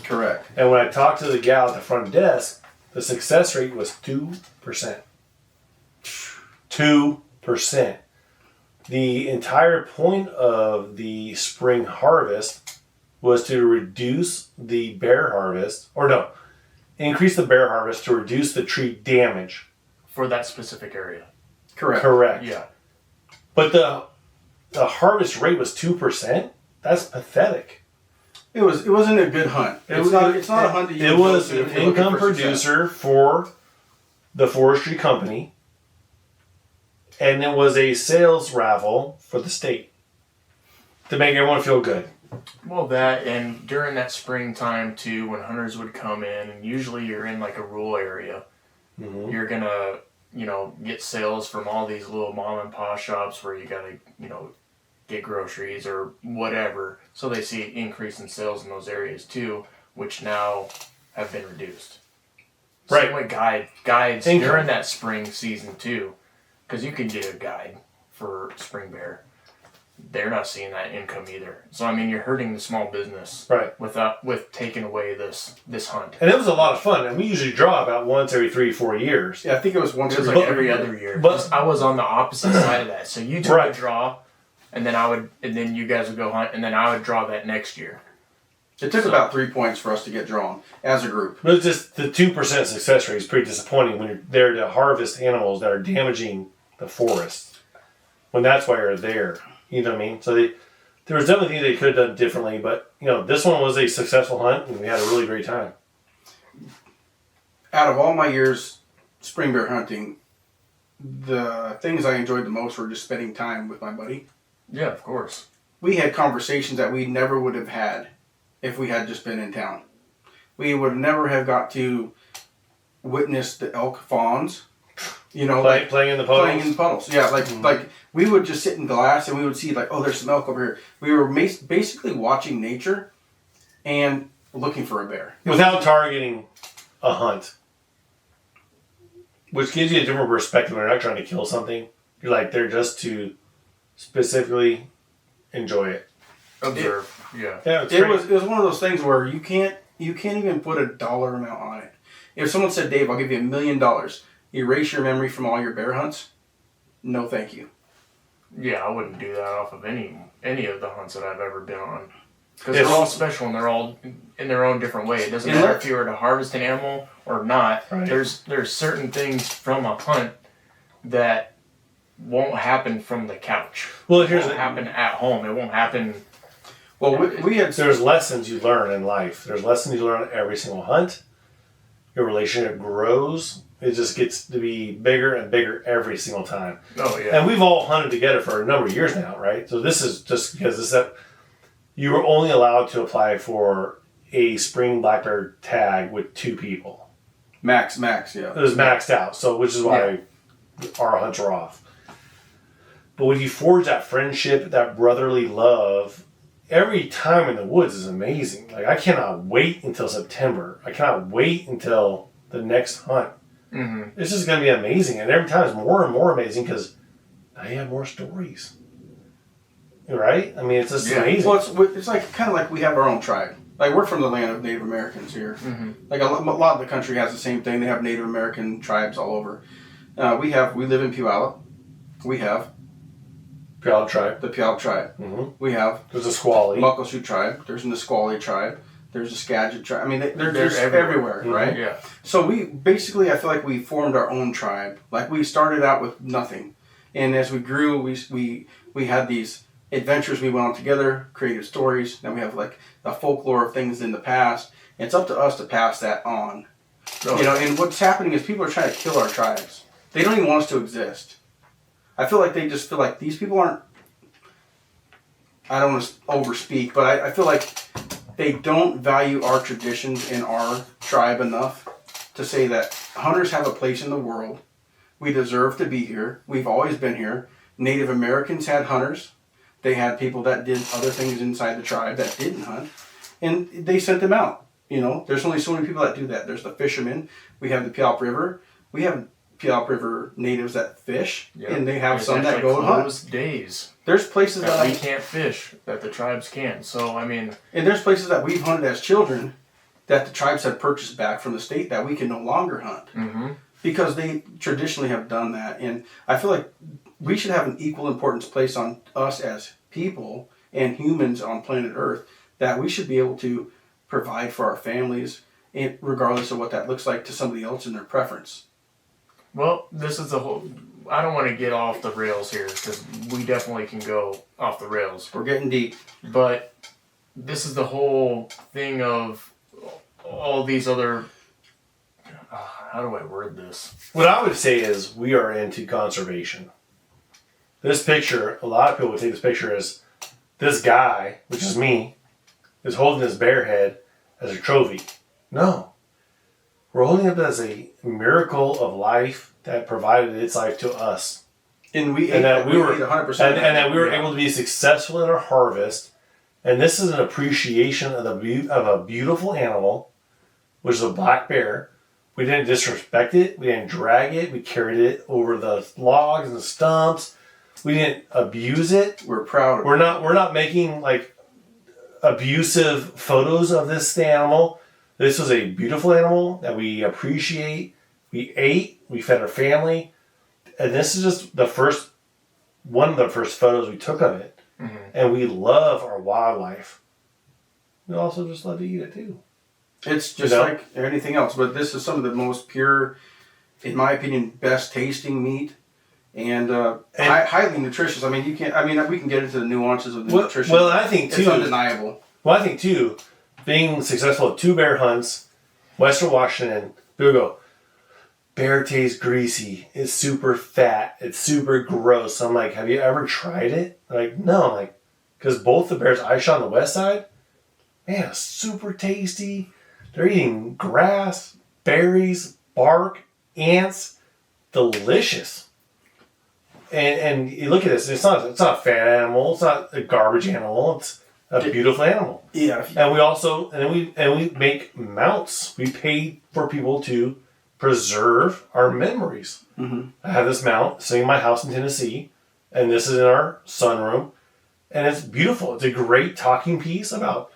S1: Correct.
S4: And when I talked to the gal at the front desk, the success rate was 2%. 2%. The entire point of the spring harvest was to reduce the bear harvest, or no, increase the bear harvest to reduce the tree damage.
S2: For that specific area.
S4: Correct.
S2: Yeah.
S4: But the harvest rate was 2%. That's pathetic.
S1: It wasn't a good hunt. It's not a hunt that you
S4: It
S1: would go
S4: was
S1: to
S4: an
S1: if you're looking
S4: income
S1: for success.
S4: producer for the forestry company, and it was a sales raffle for the state to make everyone feel good.
S2: Well, that, and during that springtime too, when hunters would come in, and usually you're in like a rural area,
S4: Mm-hmm.
S2: you're gonna, get sales from all these little mom and pop shops where you gotta, get groceries or whatever. So they see an increase in sales in those areas too, which now have been reduced.
S4: Right.
S2: Same with guides
S4: Income.
S2: during that spring season too, because you can get a guide for spring bear. They're not seeing that income either. So I mean, you're hurting the small business,
S4: Right.
S2: with taking away this hunt.
S4: And it was a lot of fun. And we usually draw about once every 3-4 years.
S1: Yeah, I think it was once
S2: It was
S1: every
S2: like every
S1: year.
S2: other year.
S4: But-
S2: I was on the opposite side of that. So you took
S4: Right.
S2: a draw, and then you guys would go hunt, and then I would draw that next year.
S1: It took about 3 points for us to get drawn as a group.
S4: But it's just the 2% success rate is pretty disappointing when you're there to harvest animals that are damaging the forest. When that's why you're there. You know what I mean? So there was definitely things they could have done differently, but this one was a successful hunt and we had a really great time.
S1: Out of all my years spring bear hunting, the things I enjoyed the most were just spending time with my buddy.
S2: Yeah, of course.
S1: We had conversations that we never would have had if we had just been in town. We would never have got to witness the elk fawns,
S4: Playing in the puddles.
S1: playing in puddles. Yeah, like we would just sit in glass and we would see like, oh, there's some elk over here. We were basically watching nature and looking for a bear.
S4: Without targeting a hunt. Which gives you a different perspective when you're not trying to kill something. You're like there just to specifically enjoy it.
S2: Observe. Yeah.
S4: Yeah, it's
S1: It
S4: great.
S1: was one of those things where you can't even put a dollar amount on it. If someone said, Dave, I'll give you $1 million, erase your memory from all your bear hunts, no thank you.
S2: Yeah, I wouldn't do that off of any of the hunts that I've ever been on. Because
S4: If-
S2: they're all special and they're all in their own different way. It doesn't
S1: Yeah.
S2: matter if you were to harvest an animal or not.
S4: Right.
S2: There's certain things from a hunt that won't happen from the couch.
S4: Well,
S2: It
S4: here's
S2: won't happen at home. It won't happen.
S1: Well, we had
S4: There's lessons you learn in life. There's lessons you learn on every single hunt. Your relationship grows. It just gets to be bigger and bigger every single time.
S2: Oh yeah.
S4: And we've all hunted together for a number of years now, right? So this is just because you were only allowed to apply for a spring black bear tag with 2 people.
S1: max, yeah.
S4: It was maxed out, so which is why our hunts are off. But when you forge that friendship, that brotherly love, every time in the woods is amazing. Like I cannot wait until September. I cannot wait until the next hunt.
S2: Mm-hmm.
S4: This is going to be amazing, and every time it's more and more amazing because now you have more stories. Right? I mean, it's just amazing.
S1: Well, it's like kind of like we have our own tribe. Like we're from the land of Native Americans here.
S2: Mm-hmm.
S1: Like a lot of the country has the same thing. They have Native American tribes all over. We live in Puyallup. We have
S4: Proud tribe.
S1: the Puyallup tribe.
S4: Mm-hmm.
S1: We have
S4: There's a squally.
S1: Muckleshoot tribe. There's the Nisqually tribe. There's the Skagit tribe. I mean, they're just
S2: everywhere.
S1: everywhere,
S4: Mhm.
S1: right?
S2: Yeah.
S1: So we basically, I feel like we formed our own tribe. Like we started out with nothing, and as we grew, we had these adventures we went on together, creative stories. Then we have like a folklore of things in the past. And it's up to us to pass that on. And what's happening is people are trying to kill our tribes. They don't even want us to exist. I feel like they just feel like these people aren't. I don't want to overspeak, but I feel like they don't value our traditions in our tribe enough to say that hunters have a place in the world. We deserve to be here. We've always been here. Native Americans had hunters. They had people that did other things inside the tribe that didn't hunt. And they sent them out. There's only so many people that do that. There's the fishermen. We have the Puyallup River. We have Puyallup River natives that fish,
S2: Yep.
S1: and they have
S2: There's
S1: some that
S2: actually
S1: go and hunt.
S2: closed days
S1: There's places
S2: that
S1: that
S2: we can't fish that the tribes can. So I mean,
S1: and there's places that we've hunted as children that the tribes have purchased back from the state that we can no longer hunt because they traditionally have done that. And I feel like we should have an equal importance placed on us as people and humans on planet Earth, that we should be able to provide for our families, and regardless of what that looks like to somebody else in their preference.
S2: well, this is the whole. I don't want to get off the rails here because we definitely can go off the rails.
S1: We're getting deep.
S2: But this is the whole thing of all these other. How do I word this?
S4: What I would say is we are into conservation. This picture, a lot of people would take this picture as this guy, which is me, is holding this bear head as a trophy. No. We're holding it as a miracle of life that provided its life to us.
S1: And we
S4: And that we were
S1: 100%.
S4: and that we were able to be successful in our harvest. And this is an appreciation of a beautiful animal, which is a black bear. We didn't disrespect it. We didn't drag it. We carried it over the logs and the stumps. We didn't abuse it.
S1: We're proud of
S4: We're not making like abusive photos of this animal. This was a beautiful animal that we appreciate. We ate. We fed our family, and this is just one of the first photos we took of it. And we love our wildlife. We also just love to eat it too.
S1: It's just like anything else, but this is some of the most pure, in my opinion, best tasting meat, and highly nutritious. I mean, we can get into the nuances of the nutrition.
S4: Well, I think too.
S1: It's undeniable.
S4: Well, I think too, being successful at 2 bear hunts, Western Washington, people go, bear tastes greasy. It's super fat. It's super gross. I'm like, have you ever tried it? They're like, no. I'm like, because both the bears I shot on the west side, man, super tasty. They're eating grass, berries, bark, ants. Delicious. And you look at this, it's not a fat animal, it's not a garbage animal, it's a beautiful animal.
S1: Yeah.
S4: And we make mounts. We pay for people to preserve our memories. I have this mount sitting in my house in Tennessee, and this is in our sunroom, and it's beautiful. It's a great talking piece about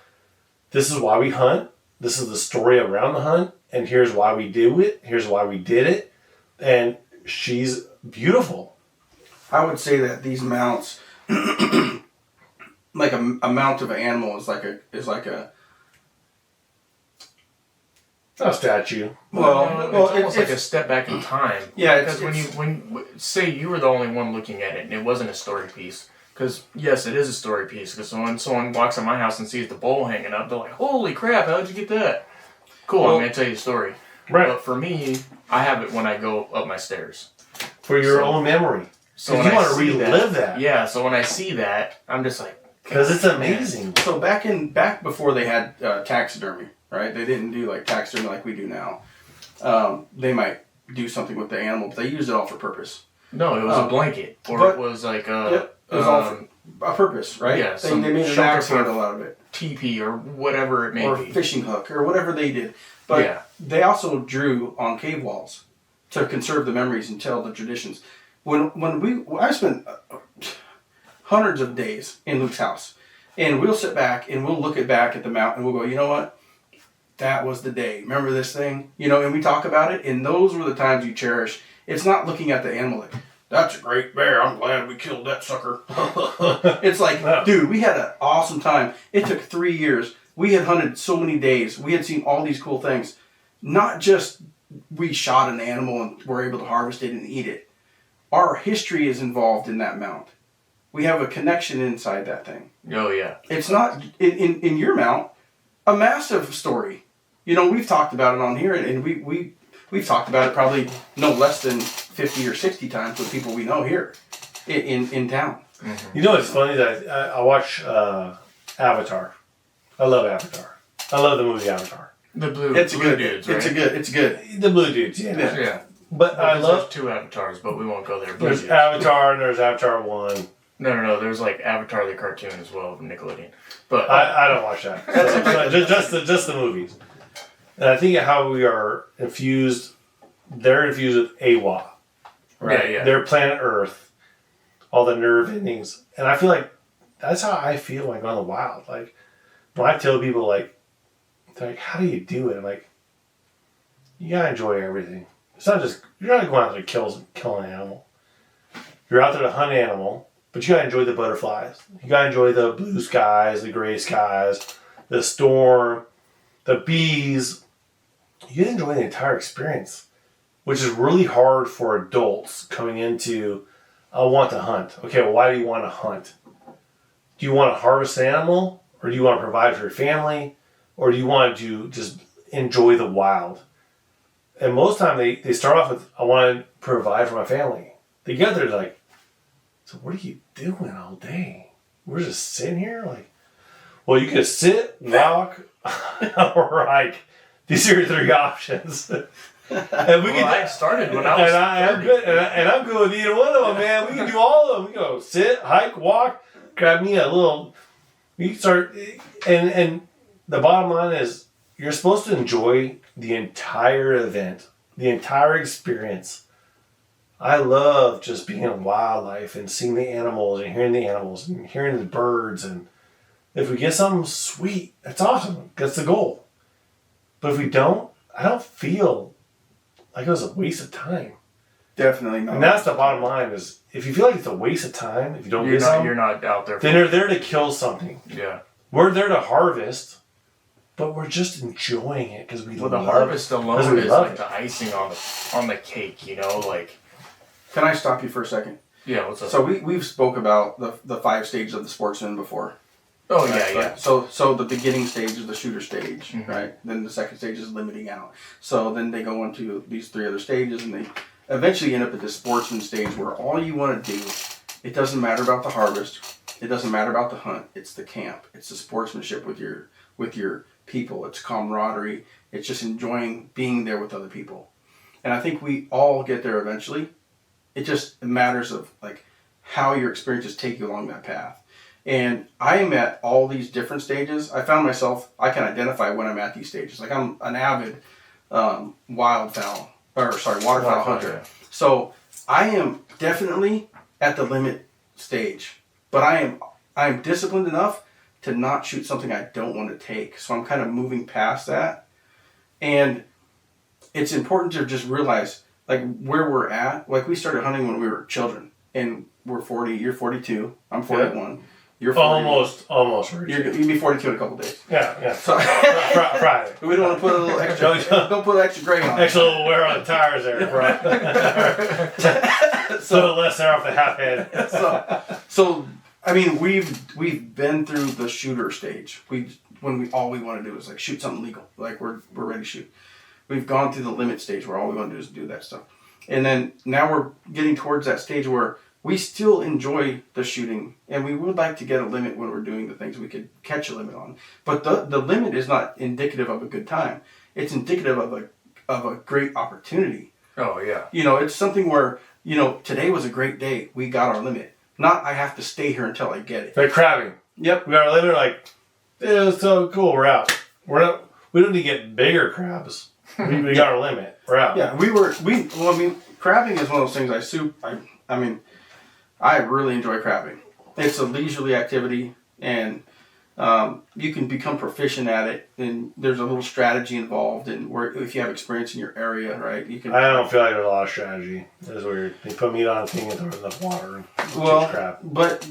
S4: this is why we hunt. This is the story around the hunt, and here's why we do it. Here's why we did it, and she's beautiful.
S1: I would say that these mounts, like a mount of an animal, is like a
S4: Not a statue.
S2: Well, it's almost like a step back in time.
S1: Yeah,
S2: because when say you were the only one looking at it and it wasn't a story piece. Because yes, it is a story piece. Because when someone walks in my house and sees the bowl hanging up, they're like, "Holy crap! How'd you get that?" Cool, I'm gonna tell you a story.
S4: Right.
S2: But for me, I have it when I go up my stairs
S4: For your own memory.
S2: So
S4: you
S2: when
S4: want
S2: I
S4: to
S2: see
S4: relive that.
S2: Yeah. So when I see that, I'm just like,
S4: Because it's amazing.
S1: So back before they had taxidermy, right? They didn't do like taxidermy like we do now. They might do something with the animal, but they used it all for purpose.
S2: No, it was a blanket, or it was like a.
S1: It was all for a purpose, right?
S2: Yeah,
S1: they made an axe handle out of it,
S2: teepee or whatever it may
S1: or
S2: be,
S1: fishing hook, or whatever they did. But they also drew on cave walls to conserve the memories and tell the traditions. I spent hundreds of days in Luke's house, and we'll sit back and we'll look back at the mount and we'll go, you know what? That was the day. Remember this thing? And we talk about it, and those were the times you cherish. It's not looking at the animal like, that's a great bear. I'm glad we killed that sucker. It's like, dude, we had an awesome time. It took 3 years. We had hunted so many days. We had seen all these cool things. Not just we shot an animal and were able to harvest it and eat it. Our history is involved in that mount. We have a connection inside that thing.
S2: Oh, yeah.
S1: It's not, in your mount, a massive story. We've talked about it on here, and we've talked about it probably no less than 50 or 60 times with people we know here in town.
S4: You know what's funny? That I watch Avatar. I love Avatar. I love the movie Avatar.
S2: The blue
S1: It's good.
S2: dudes, right?
S1: It's good.
S4: The blue dudes, yeah.
S2: Yeah.
S4: But I love...
S2: There's 2 avatars, but we won't go there. Blue
S4: There's
S2: dudes.
S4: Avatar and there's Avatar 1.
S2: No. There's like Avatar the cartoon as well, Nickelodeon. But
S4: I don't watch that. So just the movies. And I think how we are infused, they're infused with AWA. right?
S2: Yeah.
S4: Their planet Earth, all the nerve endings, and I feel like that's how I feel when I go in the wild. Like when I tell people, like, they're like, "How do you do it?" I'm like, you gotta enjoy everything. It's not just you're not going out there to kill an animal. You're out there to hunt an animal, but you gotta enjoy the butterflies. You gotta enjoy the blue skies, the gray skies, the storm, the bees. You gotta enjoy the entire experience, which is really hard for adults coming into, I want to hunt. Okay, well, why do you want to hunt? Do you want to harvest an animal, or do you want to provide for your family, or do you want to just enjoy the wild? And most time they start off with, I want to provide for my family. They get there, they're like, so what are you doing all day? We're just sitting here? Like, well, you can sit, walk, or hike. These are your three options. And
S2: I started when I was
S4: I'm good, and I'm good with either one of them, man. We can do all of them. We can go sit, hike, walk, grab me a little. We can start, and the bottom line is, you're supposed to enjoy the entire event, the entire experience. I love just being in wildlife and seeing the animals and hearing the birds. And if we get something sweet, that's awesome. That's the goal. But if we don't, I don't feel like it was a waste of time.
S1: Definitely not.
S4: And that's the bottom line is, if you feel like it's a waste of time, if you don't get something,
S2: you're not out there.
S4: then you're there to kill something.
S2: Yeah.
S4: We're there to harvest, but we're just enjoying it because we love
S2: the harvest alone is
S4: love
S2: like the icing on the cake, you know, like.
S1: Can I stop you for a second?
S2: Yeah, what's up?
S1: So we've spoke about the 5 stages of the sportsman before.
S2: Oh,
S1: Right?
S2: yeah.
S1: So the beginning stage is the shooter stage,
S2: Mhm.
S1: right? Then the second stage is limiting out. So then they go into these 3 other stages, and they eventually end up at the sportsman stage where all you want to do, it doesn't matter about the harvest, it doesn't matter about the hunt, it's the camp, it's the sportsmanship with your people, it's camaraderie, it's just enjoying being there with other people. And I think we all get there eventually. It just matters of like how your experiences take you along that path. And I am at all these different stages. I found myself, I can identify when I'm at these stages. Like I'm an avid waterfowl hunter.
S2: Yeah.
S1: So I am definitely at the limit stage, but I am disciplined enough to not shoot something I don't want to take. So I'm kind of moving past that. And it's important to just realize like where we're at. Like we started hunting when we were children, and we're 40, you're 42, I'm 41. You're 40.
S4: Almost.
S1: You'll be 42 in a couple days.
S4: Yeah.
S1: So
S4: Friday.
S1: we don't want to put a little extra. Don't put extra gray on.
S4: Extra little wear on the tires there, bro. So less air off the half head.
S1: So I mean, we've been through the shooter stage. All we want to do is like shoot something legal. Like we're ready to shoot. We've gone through the limit stage where all we want to do is do that stuff. And then now we're getting towards that stage where we still enjoy the shooting, and we would like to get a limit when we're doing the things we could catch a limit on. But the limit is not indicative of a good time. It's indicative of a great opportunity.
S2: Oh, yeah.
S1: You know, it's something where, you know, today was a great day. We got our limit. Not I have to stay here until I get it.
S4: Like crabbing.
S1: Yep.
S4: We got our limit, like, it was so cool, we're out. We don't need to get bigger crabs. We got our limit. We're out.
S1: Yeah, crabbing is one of those things I really enjoy crabbing. It's a leisurely activity, and you can become proficient at it, and there's a little strategy involved, and where if you have experience in your area, right, you can.
S4: I don't feel like there's a lot of strategy. It's weird. They put meat on a thing and throw it in the water and crap.
S1: But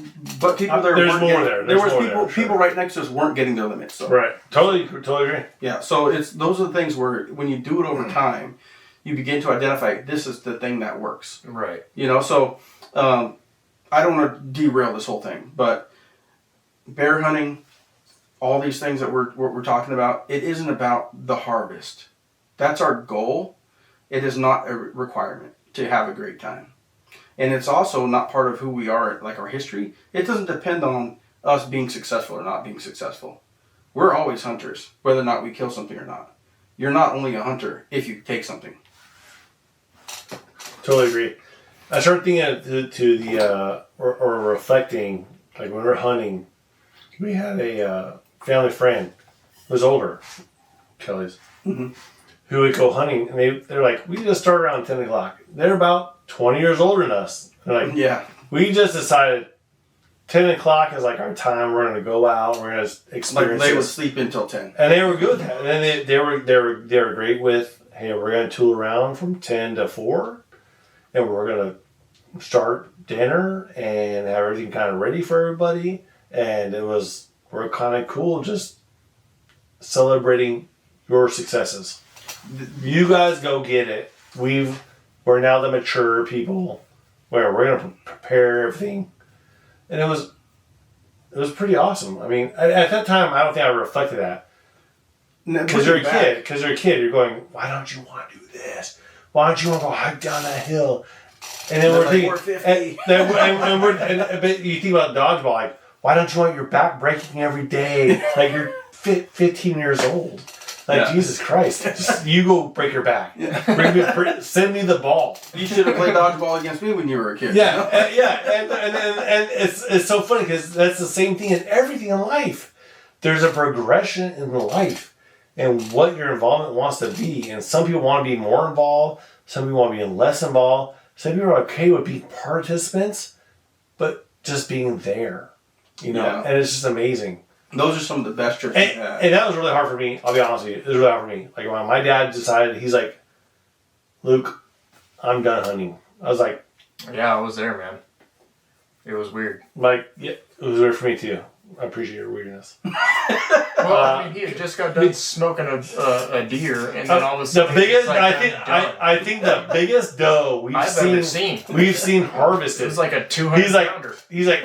S1: people there.
S4: There's
S1: weren't
S4: more
S1: getting,
S4: there.
S1: There was
S4: more
S1: people.
S4: there, sure.
S1: People right next to us weren't getting their limits. So.
S4: Right. Totally agree.
S1: Yeah. So those are the things where when you do it over time, you begin to identify this is the thing that works.
S2: Right.
S1: You know. So I don't want to derail this whole thing, but bear hunting, all these things that we're talking about, it isn't about the harvest. That's our goal. It is not a requirement to have a great time. And it's also not part of who we are, like our history. It doesn't depend on us being successful or not being successful. We're always hunters, whether or not we kill something or not. You're not only a hunter if you take something.
S4: Totally agree. I started thinking to the, or reflecting, like when we were hunting, we had a family friend who was older, Kelly's,
S1: Mm-hmm.
S4: who would go hunting, and they're like, we just start around 10 o'clock. They're about 20 years older than us. They're like,
S1: Yeah.
S4: we just decided 10 o'clock is like our time. We're going to go out. We're going to
S1: Like
S4: experience
S1: they would
S4: this.
S1: sleep until 10.
S4: And they were good with that. And then they were great with, hey, we're going to tool around from 10 to 4. And we're going to start dinner and have everything kind of ready for everybody. And we're kind of cool just celebrating your successes. You guys go get it. We're now the mature people where we're going to prepare everything. And it was pretty awesome. I mean, at that time, I don't think I reflected that. Because you're a kid. You're going, why don't you want to do this? Why don't you want to go hike down that hill? And then we're thinking,
S1: 450.
S4: but you think about dodgeball, like, why don't you want your back breaking every day? Like you're 15 years old. Like, Jesus Christ. Just, you go break your back.
S1: Yeah.
S4: Send me the ball.
S1: You should have played dodgeball against me when you were a kid.
S4: Yeah, and it's so funny because that's the same thing in everything in life. There's a progression in life and what your involvement wants to be. And some people want to be more involved. Some people want to be less involved. Some people are okay with being participants, but just being there. You know, and it's just amazing.
S1: Those are some of the best trips
S4: And,
S1: we've had.
S4: and that was really hard for me. I'll be honest with you. It was really hard for me. Like when my dad decided, he's like, Luke, I'm done hunting. I was like,
S2: Yeah, I was there, man. It was weird.
S4: yeah, it was weird for me too. I appreciate your weirdness.
S2: Well, I mean, he had just got done smoking a deer, and then all of a sudden,
S4: The biggest,
S2: it's like,
S4: I think the biggest doe
S2: I've ever seen.
S4: we've seen harvested.
S2: It was like a 200 pounder.
S4: He's like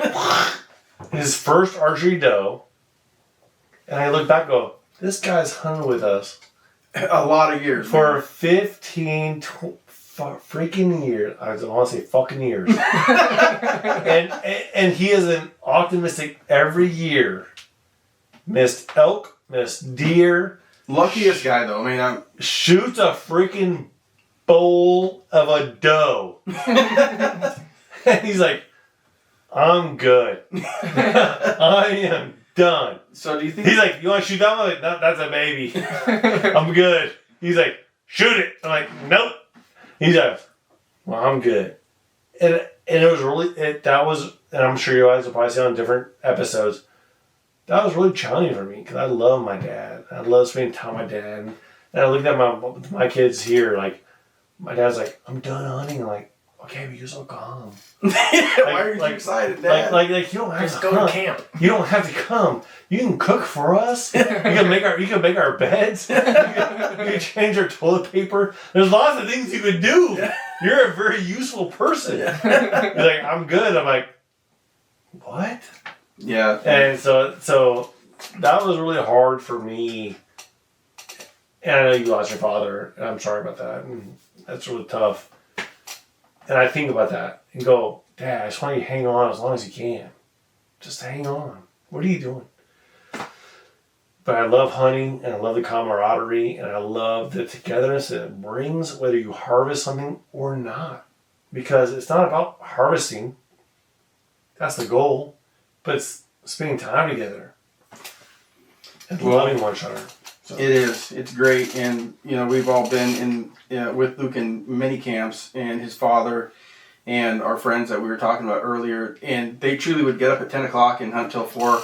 S4: his first archery doe, and I look back, and go, this guy's hunted with us
S1: A lot of years.
S4: for 15, freaking years. I don't want to say fucking years. and he is an optimistic every year. Missed elk, missed deer.
S1: Luckiest guy, though. I mean,
S4: Shoots a freaking bowl of a doe. And he's like, I'm good. I am done.
S1: So do you think...
S4: He's like, you want to shoot that one? I'm like, no, that's a baby. I'm good. He's like, shoot it. I'm like, nope. He's like, well, I'm good. And it was really, that was, and I'm sure you guys will probably see on different episodes, that was really challenging for me because I love my dad. I love spending time with my dad. And I looked at my kids here, like, my dad's like, I'm done hunting. I'm like, okay, but you're so calm.
S1: Why are you excited, Dad?
S4: Like you don't have
S2: Just
S4: to
S2: go
S4: hunt.
S2: to camp.
S4: You don't have to come. You can cook for us. You can make our beds. You can change our toilet paper. There's lots of things you could do.
S1: Yeah.
S4: You're a very useful person. You're like, I'm good. I'm like, what?
S1: Yeah.
S4: And so that was really hard for me. And I know you lost your father, and I'm sorry about that. And that's really tough. And I think about that and go, Dad, I just want you to hang on as long as you can. Just hang on. What are you doing? But I love hunting, and I love the camaraderie, and I love the togetherness that it brings, whether you harvest something or not. Because it's not about harvesting. That's the goal. But it's spending time together and loving one another. So.
S1: It is. It's great. And, you know, we've all been with Luke in many camps, and his father and our friends that we were talking about earlier. And they truly would get up at 10 o'clock and hunt till 4.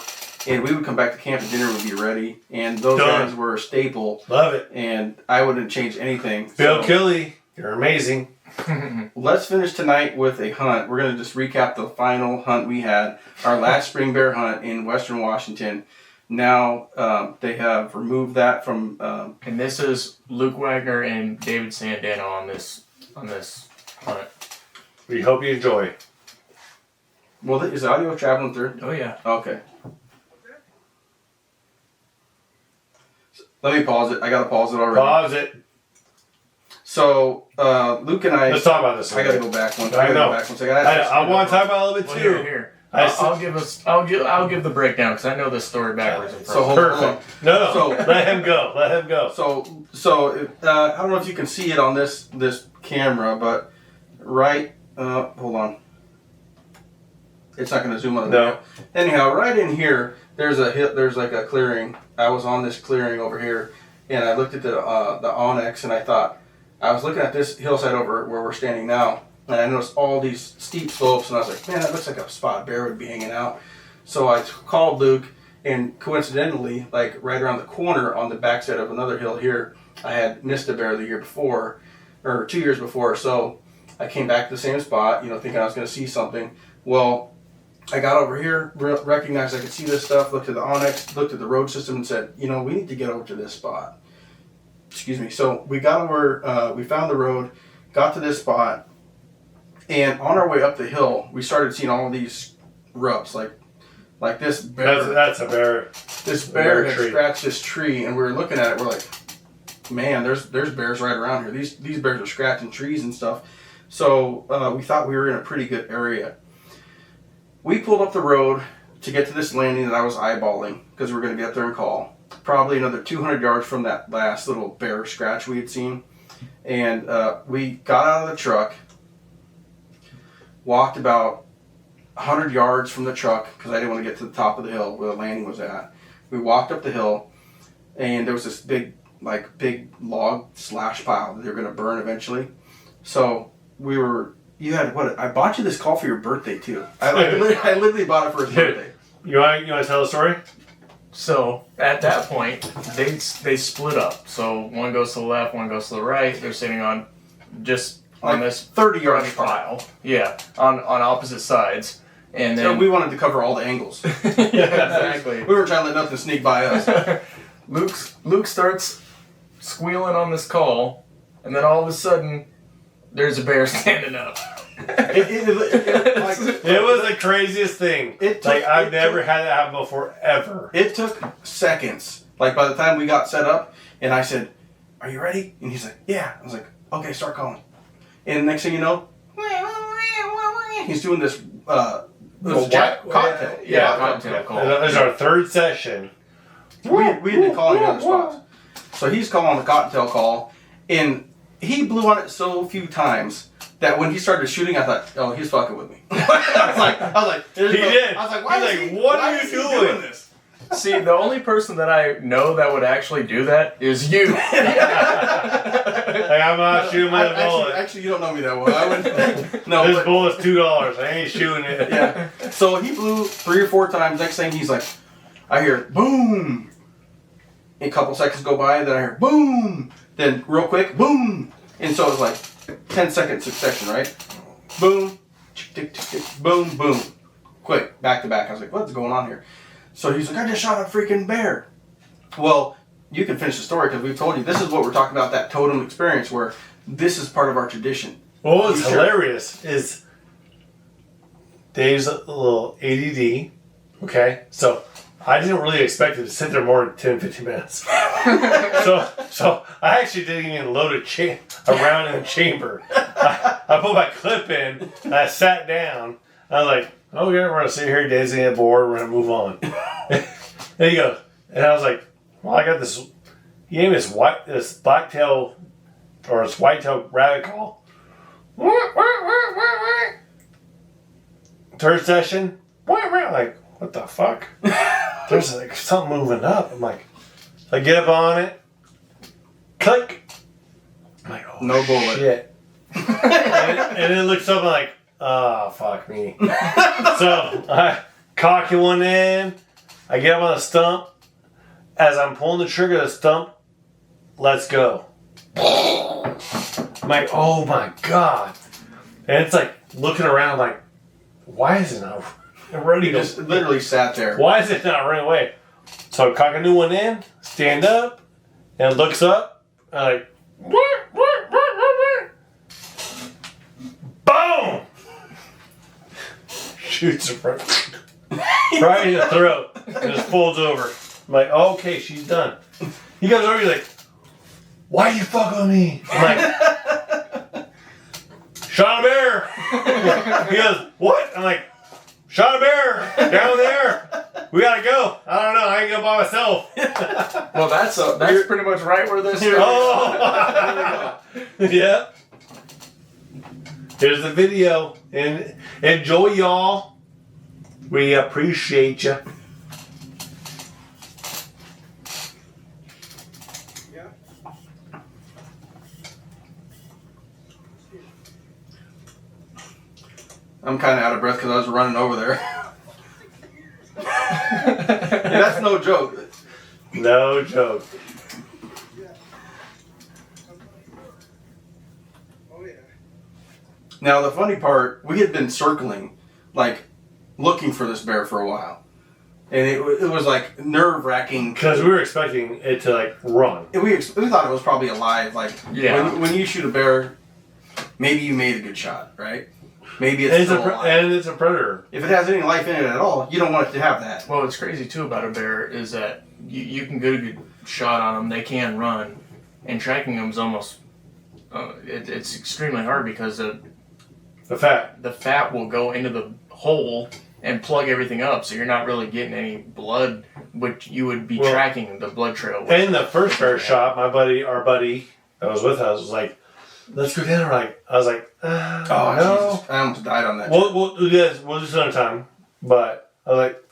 S1: And we would come back to camp and dinner would be ready. And those guys were a staple.
S4: Love it.
S1: And I wouldn't change anything.
S4: Bill Kelly, you're amazing.
S1: Let's finish tonight with a hunt. We're going to just recap the final hunt we had. Our last spring bear hunt in Western Washington. Now they have removed that from...
S2: and this is Luke Wagner and David Sandano on this hunt.
S4: We hope you enjoy.
S1: Well, is the audio traveling through?
S2: Oh yeah.
S1: Okay. Let me pause it. I got to pause it already.
S4: Pause it.
S1: So, Luke and I...
S4: Let's talk about this.
S1: I got to go back one
S4: I know.
S1: I
S4: want to talk about it a little bit
S2: Well,
S4: too.
S2: here. I'll give the breakdown because I know this story backwards and
S1: So
S2: forwards.
S1: hold on.
S4: Perfect. No.
S1: So-
S4: Let him go. Let him go.
S1: So I don't know if you can see it on this camera, but hold on. It's not going to zoom on the video. Anyhow, right in here, there's like a clearing. I was on this clearing over here, and I looked at the onyx, and I thought, I was looking at this hillside over where we're standing now, and I noticed all these steep slopes, and I was like, man, that looks like a spot bear would be hanging out. So I called Luke, and coincidentally, like right around the corner on the backside of another hill here, I had missed a bear the year before, or 2 years before. So I came back to the same spot, thinking I was going to see something. Well, I got over here, recognized I could see this stuff, looked at the Onyx, looked at the road system, and said, we need to get over to this spot. Excuse me. So we got over, we found the road, got to this spot, and on our way up the hill, we started seeing all of these rubs, like this bear.
S4: That's a bear.
S1: This bear
S4: bear
S1: had
S4: tree.
S1: scratched this tree, and we were looking at it. We're like, man, there's bears right around here. These bears are scratching trees and stuff. So we thought we were in a pretty good area. We pulled up the road to get to this landing that I was eyeballing because we were going to get there and call. Probably another 200 yards from that last little bear scratch we had seen. And we got out of the truck, walked about 100 yards from the truck because I didn't want to get to the top of the hill where the landing was at. We walked up the hill, and there was this big log slash pile that they were going to burn eventually. So I bought you this call for your birthday too. I literally bought it for his birthday.
S4: You want to tell the story?
S2: So at that point, they split up. So one goes to the left, one goes to the right. They're sitting on this
S1: 30 yards
S2: pile. Yeah, on opposite sides. And then
S1: So we wanted to cover all the angles.
S2: exactly.
S1: We were trying to let nothing sneak by us.
S2: Luke starts squealing on this call, and then all of a sudden, there's a bear standing up.
S1: It
S4: was the craziest thing. I've never had that happen before, ever.
S1: It took seconds. Like by the time we got set up, and I said, "Are you ready?" And he's like, "Yeah." I was like, "Okay, start calling." And next thing you know, he's doing this. Cocktail.
S2: Cocktail call.
S4: And this is our third session.
S1: We had to call in other spots. So he's calling the cocktail call, and he blew on it so few times that when he started shooting, I thought, oh, he's fucking with me. I was like,
S4: He did.
S1: I was like, why is he,
S4: what
S1: why
S4: are
S1: is
S4: you
S1: he
S4: doing?
S1: this?
S2: See, the only person that I know that would actually do that is you.
S4: I'm not shooting my bullet.
S1: Actually, you don't know me that well. I would, no,
S4: This
S1: but,
S4: bullet's $2. I ain't shooting it.
S1: yeah. So he blew 3 or 4 times. Next thing he's like, I hear boom. A couple seconds go by, then I hear boom. Then real quick, boom. And so it was like 10-second succession, right? Boom, tick, tick, tick, boom, boom. Quick, back to back. I was like, what's going on here? So he's like, I just shot a freaking bear. Well, you can finish the story because we've told you this is what we're talking about, that totem experience where this is part of our tradition.
S4: What was hilarious is Dave's a little ADD, okay? So I didn't really expect it to sit there more than 10, 15 minutes. so I actually didn't even load a round in the chamber. I put my clip in, and I sat down. I was like, okay, we're going to sit here, Dave's going to get bored, we're going to move on. And he goes, and I was like, well, I got this, he gave me this blacktail, or this whitetail rabbit call. Third session, like, what the fuck? There's like something moving up. I'm like, I get up on it, click. I'm like, oh,
S1: No bullet.
S4: shit. and it looks up, I'm like, oh, fuck me. So I cock one in, I get up on the stump. As I'm pulling the trigger of the stump, let's go. I'm like, oh my God. And it's like looking around like, why is it not ready
S1: He
S4: to
S1: just literally sat there.
S4: Why is it not running away? So I cock a new one in, stand up, and it looks up, and I'm like, boom! Shoots her right in the throat, and just folds over. I'm like, okay, she's done. He comes over, he's like, why you fucking with me? I'm like, shot a bear. He goes, what? I'm like, shot a bear down there. We gotta go. I don't know. I ain't go by myself.
S2: Well, that's pretty much right where this.
S4: Oh, yeah. Here's the video, and enjoy, y'all. We appreciate you.
S1: I'm kind of out of breath because I was running over there. Yeah, that's no joke.
S4: No joke.
S1: Now the funny part, we had been circling, like looking for this bear for a while, and it was like nerve wracking
S4: Because we were expecting it to like run.
S1: We thought it was probably alive. Like when you shoot a bear, maybe you made a good shot, right? Maybe it's still alive.
S4: And it's a predator.
S1: If it has any life in it at all, you don't want it to have that.
S2: Well, what's crazy too about a bear is that you can get a good shot on them. They can run, and tracking them is almost it's extremely hard because the fat will go into the hole and plug everything up, so you're not really getting any blood, which you would be tracking the blood trail with.
S4: And the first bear shot, our buddy that was with us was like, "Let's go down." I was like,
S1: "Oh
S4: no."
S1: Jesus. I almost died on that.
S4: We'll do this. We'll do this another time. But I was like,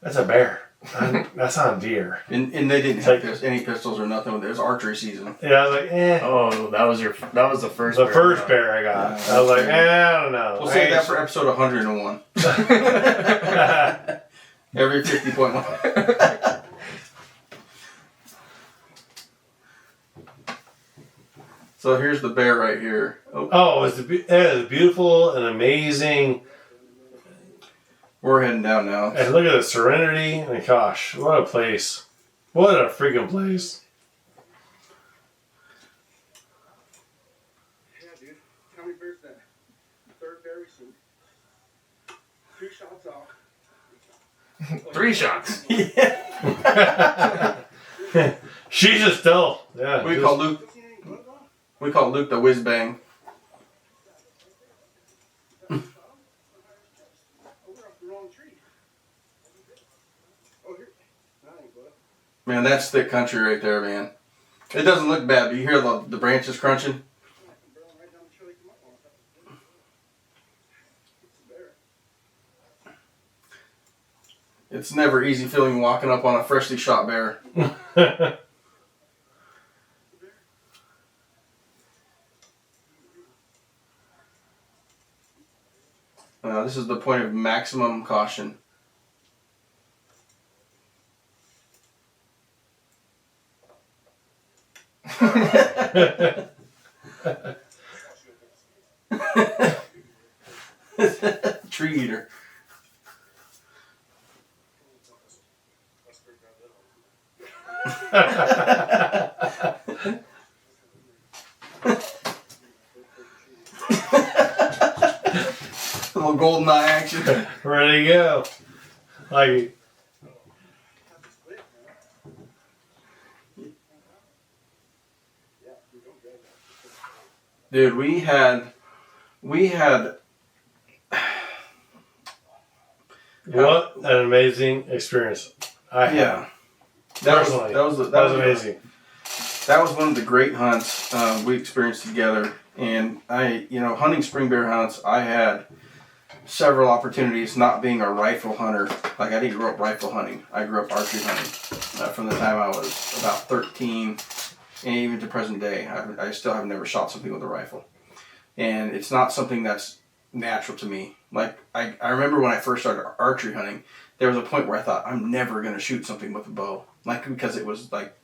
S4: that's a bear. That's not a deer.
S1: And they didn't have any pistols or nothing. It was archery season.
S4: Yeah, I was like,
S2: Oh, that was the first.
S4: The first bear I got. I was like, I don't know.
S1: We'll save that for episode 101. Every 50.1. So here's the bear right here.
S4: Oh, it was beautiful and amazing.
S1: We're heading down now.
S4: And look at the serenity. And gosh, what a place. What a freaking place.
S5: Yeah, dude. How many bears then? Third bear we seen. 2 shots off.
S2: 3 shots.
S1: Yeah.
S4: She's just still. Yeah.
S1: We call Luke the whiz bang. Man, that's thick country right there, man. It doesn't look bad, but you hear the branches crunching. It's never easy feeling walking up on a freshly shot bear. This is the point of maximum caution. Tree eater. A little golden eye action.
S4: Ready to go. Like,
S1: dude, we had
S4: what an amazing experience.
S1: That was
S4: amazing.
S1: That was one of the great hunts we experienced together. And hunting spring bear hunts, I had several opportunities. Not being a rifle hunter, like I didn't grow up rifle hunting. I grew up archery hunting from the time I was about 13, and even to present day, I still have never shot something with a rifle. And it's not something that's natural to me. Like I remember when I first started archery hunting, there was a point where I thought I'm never going to shoot something with a bow, like because it was like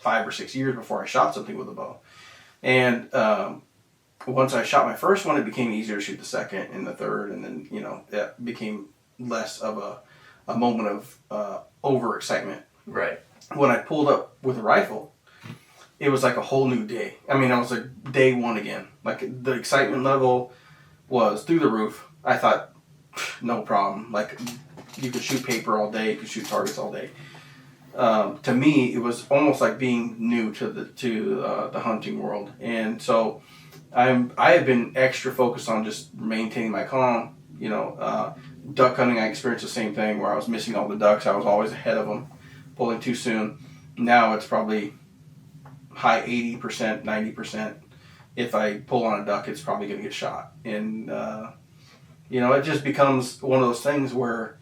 S1: 5 or 6 years before I shot something with a bow. And once I shot my first one, it became easier to shoot the second and the third, and then that became less of a moment of over excitement.
S2: Right.
S1: When I pulled up with a rifle, it was like a whole new day. I mean, I was like day one again. Like the excitement level was through the roof. I thought, no problem. Like you could shoot paper all day, you could shoot targets all day. To me, it was almost like being new to the hunting world, and so I have been extra focused on just maintaining my calm. Duck hunting, I experienced the same thing where I was missing all the ducks. I was always ahead of them, pulling too soon. Now it's probably high 80%, 90%. If I pull on a duck, it's probably going to get shot, and it just becomes one of those things where,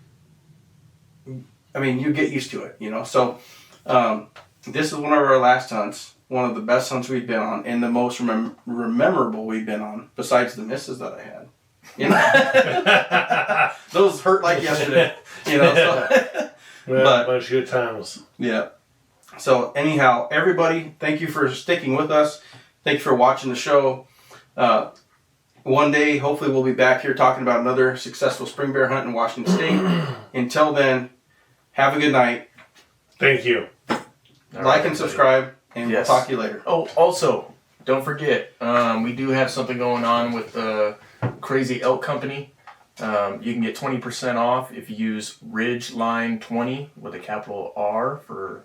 S1: I mean, you get used to it, So, this is one of our last hunts, one of the best hunts we've been on, and the most memorable we've been on, besides the misses that I had. You know? Those hurt like yesterday. You know, so,
S4: But bunch of good times.
S1: yeah. So anyhow, everybody, thank you for sticking with us. Thank you for watching the show. One day, hopefully, we'll be back here talking about another successful spring bear hunt in Washington State. Until then, have a good night.
S4: Thank you.
S1: Like and subscribe, and
S2: Yes.
S1: we'll talk to you later.
S2: Oh, also, don't forget, we do have something going on with the Crazy Elk Company. You can get 20% off if you use Ridgeline 20 with a capital R for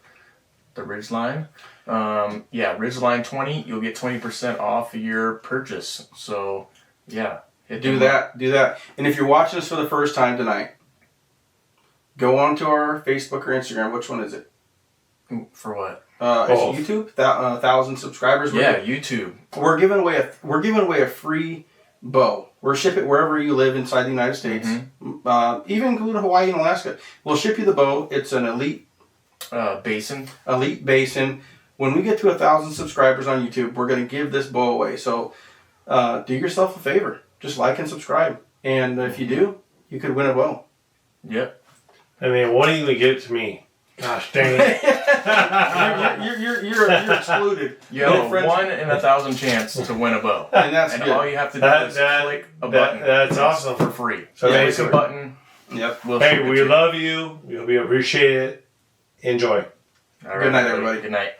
S2: the Ridgeline. Ridgeline 20, you'll get 20% off your purchase. So, yeah.
S1: Do that. And if you're watching us for the first time tonight, go on to our Facebook or Instagram. Which one is it?
S2: For what?
S1: It's YouTube. 1,000 subscribers.
S2: YouTube.
S1: We're giving away a free bow. We'll ship it wherever you live inside the United States. Even include Hawaii and Alaska. We'll ship you the bow. It's an elite
S2: Basin.
S1: When we get to 1,000 subscribers on YouTube, we're going to give this bow away. So do yourself a favor. Just like and subscribe. And if you do, you could win a bow.
S2: Yep.
S4: I mean, why don't you even give it to me? Gosh dang it.
S1: You're excluded.
S2: You have a 1 in 1,000 chance to win a bow.
S1: And that's
S2: And
S1: good.
S2: all you have to do is click a button.
S4: That's awesome.
S2: For free.
S4: So
S2: Click
S4: basically-
S2: a button.
S1: Yep.
S2: We'll ship
S4: Hey,
S2: it
S4: we
S2: to you.
S4: love you. We hope you appreciate it. Enjoy.
S2: All
S1: Good night, everybody.
S2: Good night.